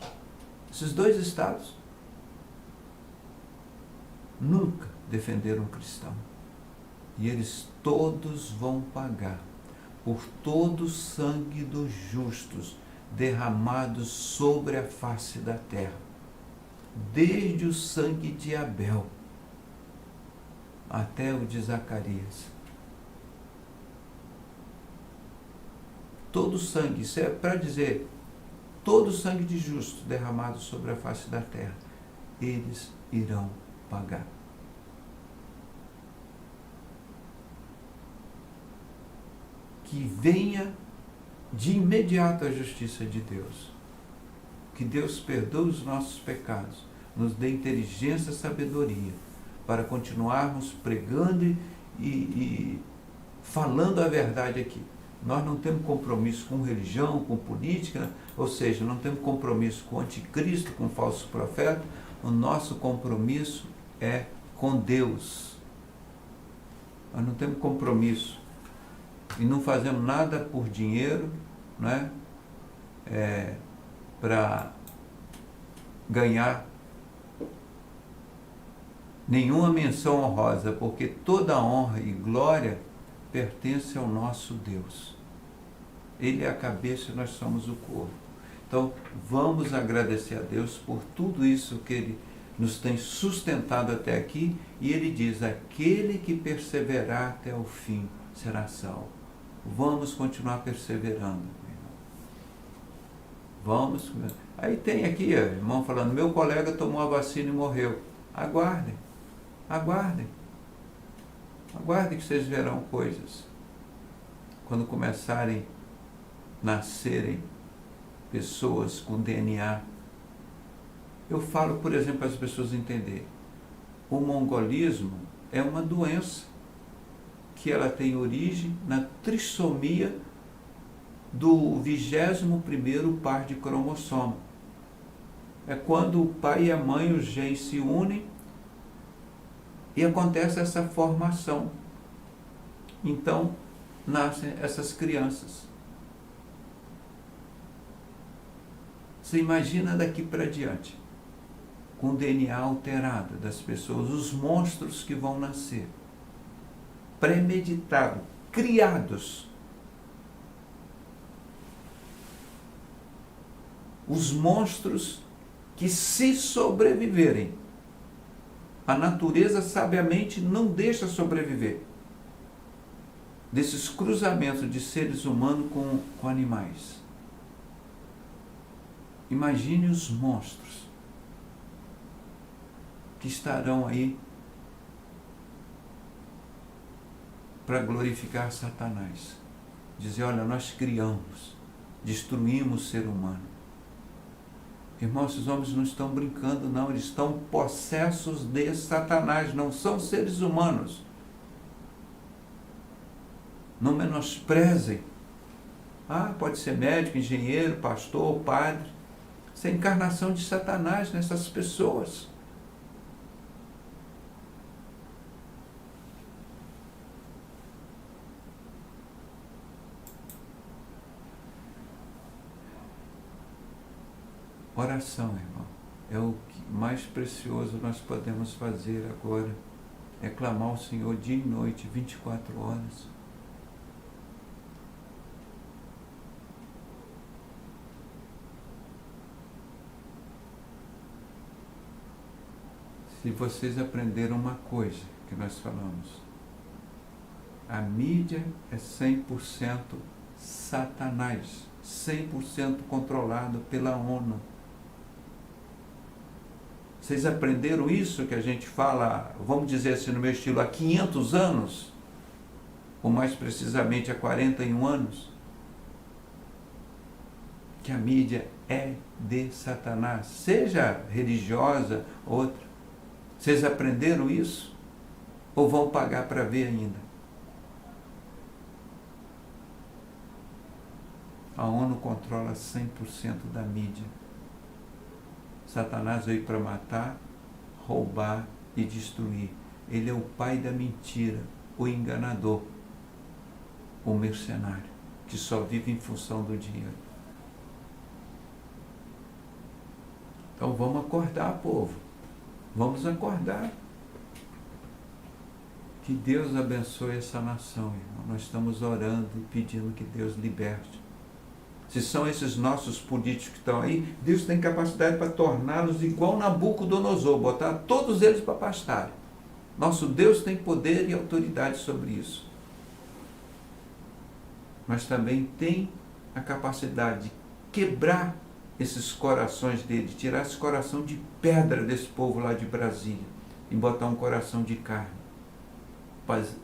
Esses dois estados nunca defenderam um cristão. E eles todos vão pagar por todo o sangue dos justos derramados sobre a face da terra, desde o sangue de Abel até o de Zacarias. Todo sangue, isso é para dizer, todo o sangue de justo derramado sobre a face da terra, eles irão pagar. Que venha de imediato a justiça de Deus. Que Deus perdoe os nossos pecados, nos dê inteligência e sabedoria para continuarmos pregando e falando a verdade aqui. Nós não temos compromisso com religião, com política, ou seja, não temos compromisso com o anticristo, com o falso profeta. O nosso compromisso é com Deus. Nós não temos compromisso e não fazemos nada por dinheiro, né? Para ganhar nenhuma menção honrosa, porque toda honra e glória pertence ao nosso Deus. Ele é a cabeça e nós somos o corpo. Então, vamos agradecer a Deus por tudo isso que Ele nos tem sustentado até aqui, e Ele diz, aquele que perseverar até o fim será salvo. Vamos continuar perseverando. Vamos. Aí tem aqui, irmão falando, meu colega tomou a vacina e morreu. Aguardem, aguardem. Aguardem que vocês verão coisas. Quando começarem a nascerem pessoas com DNA. Eu falo, por exemplo, para as pessoas entenderem. O mongolismo é uma doença que ela tem origem na trissomia do 21º par de cromossomo. É quando o pai e a mãe, os genes se unem e acontece essa formação. Então, nascem essas crianças. Você imagina daqui para diante, com o DNA alterado das pessoas, os monstros que vão nascer, premeditados, criados. Os monstros que, se sobreviverem, a natureza sabiamente não deixa sobreviver, desses cruzamentos de seres humanos com animais. Imagine os monstros que estarão aí para glorificar Satanás. Dizer, olha, nós criamos, destruímos o ser humano. Irmãos, esses homens não estão brincando, não. Eles estão possessos de Satanás, não são seres humanos. Não menosprezem. Pode ser médico, engenheiro, pastor, padre. Isso é a encarnação de Satanás nessas pessoas. Oração, irmão, é o que mais precioso nós podemos fazer agora. É clamar ao Senhor dia e noite, 24 horas. Se vocês aprenderam uma coisa que nós falamos, a mídia é 100% Satanás, 100% controlado pela ONU. Vocês aprenderam isso que a gente fala, vamos dizer assim, no meu estilo, há 500 anos? Ou mais precisamente há 41 anos? Que a mídia é de Satanás, seja religiosa, outra. Vocês aprenderam isso? Ou vão pagar para ver ainda? A ONU controla 100% da mídia. Satanás veio para matar, roubar e destruir. Ele é o pai da mentira, o enganador, o mercenário, que só vive em função do dinheiro. Então vamos acordar, povo. Vamos acordar. Que Deus abençoe essa nação, irmão. Nós estamos orando e pedindo que Deus liberte. Se são esses nossos políticos que estão aí, Deus tem capacidade para torná-los igual Nabucodonosor, botar todos eles para pastarem. Nosso Deus tem poder e autoridade sobre isso. Mas também tem a capacidade de quebrar esses corações dele, tirar esse coração de pedra desse povo lá de Brasília e botar um coração de carne,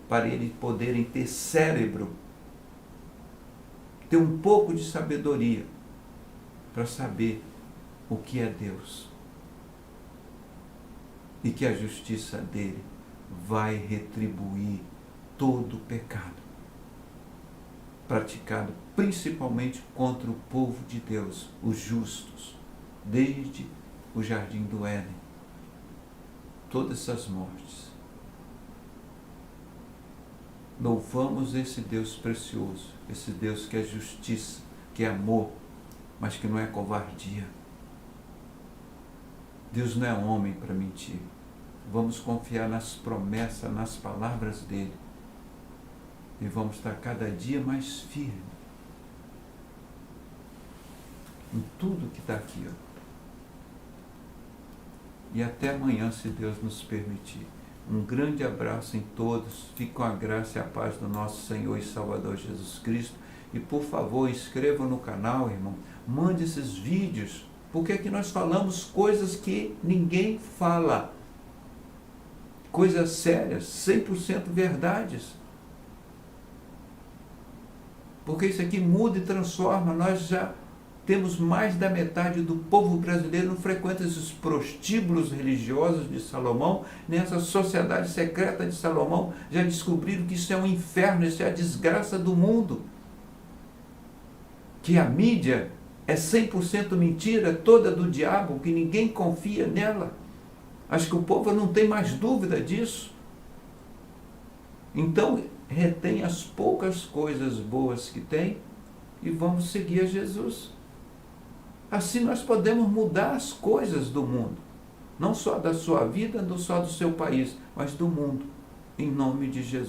para eles poderem ter cérebro, ter um pouco de sabedoria para saber o que é Deus e que a justiça dele vai retribuir todo o pecado. praticado principalmente contra o povo de Deus, os justos, desde o jardim do Éden. Todas essas mortes. Louvamos esse Deus precioso, esse Deus que é justiça, que é amor, mas que não é covardia. Deus não é homem para mentir. Vamos confiar nas promessas, nas palavras dele. E vamos estar cada dia mais firmes em tudo que está aqui. E até amanhã, se Deus nos permitir. Um grande abraço em todos. Fique com a graça e a paz do nosso Senhor e Salvador Jesus Cristo. E por favor, inscreva no canal, irmão. Mande esses vídeos. Porque aqui nós falamos coisas que ninguém fala. Coisas sérias, 100% verdades. Porque isso aqui muda e transforma. Nós já temos mais da metade do povo brasileiro não frequenta esses prostíbulos religiosos de Salomão, nessa sociedade secreta de Salomão. Já descobriram que isso é um inferno, isso é a desgraça do mundo. Que a mídia é 100% mentira, toda do diabo, que ninguém confia nela. Acho que o povo não tem mais dúvida disso. Então, retém as poucas coisas boas que tem e vamos seguir a Jesus. Assim nós podemos mudar as coisas do mundo. Não só da sua vida, não só do seu país, mas do mundo. Em nome de Jesus.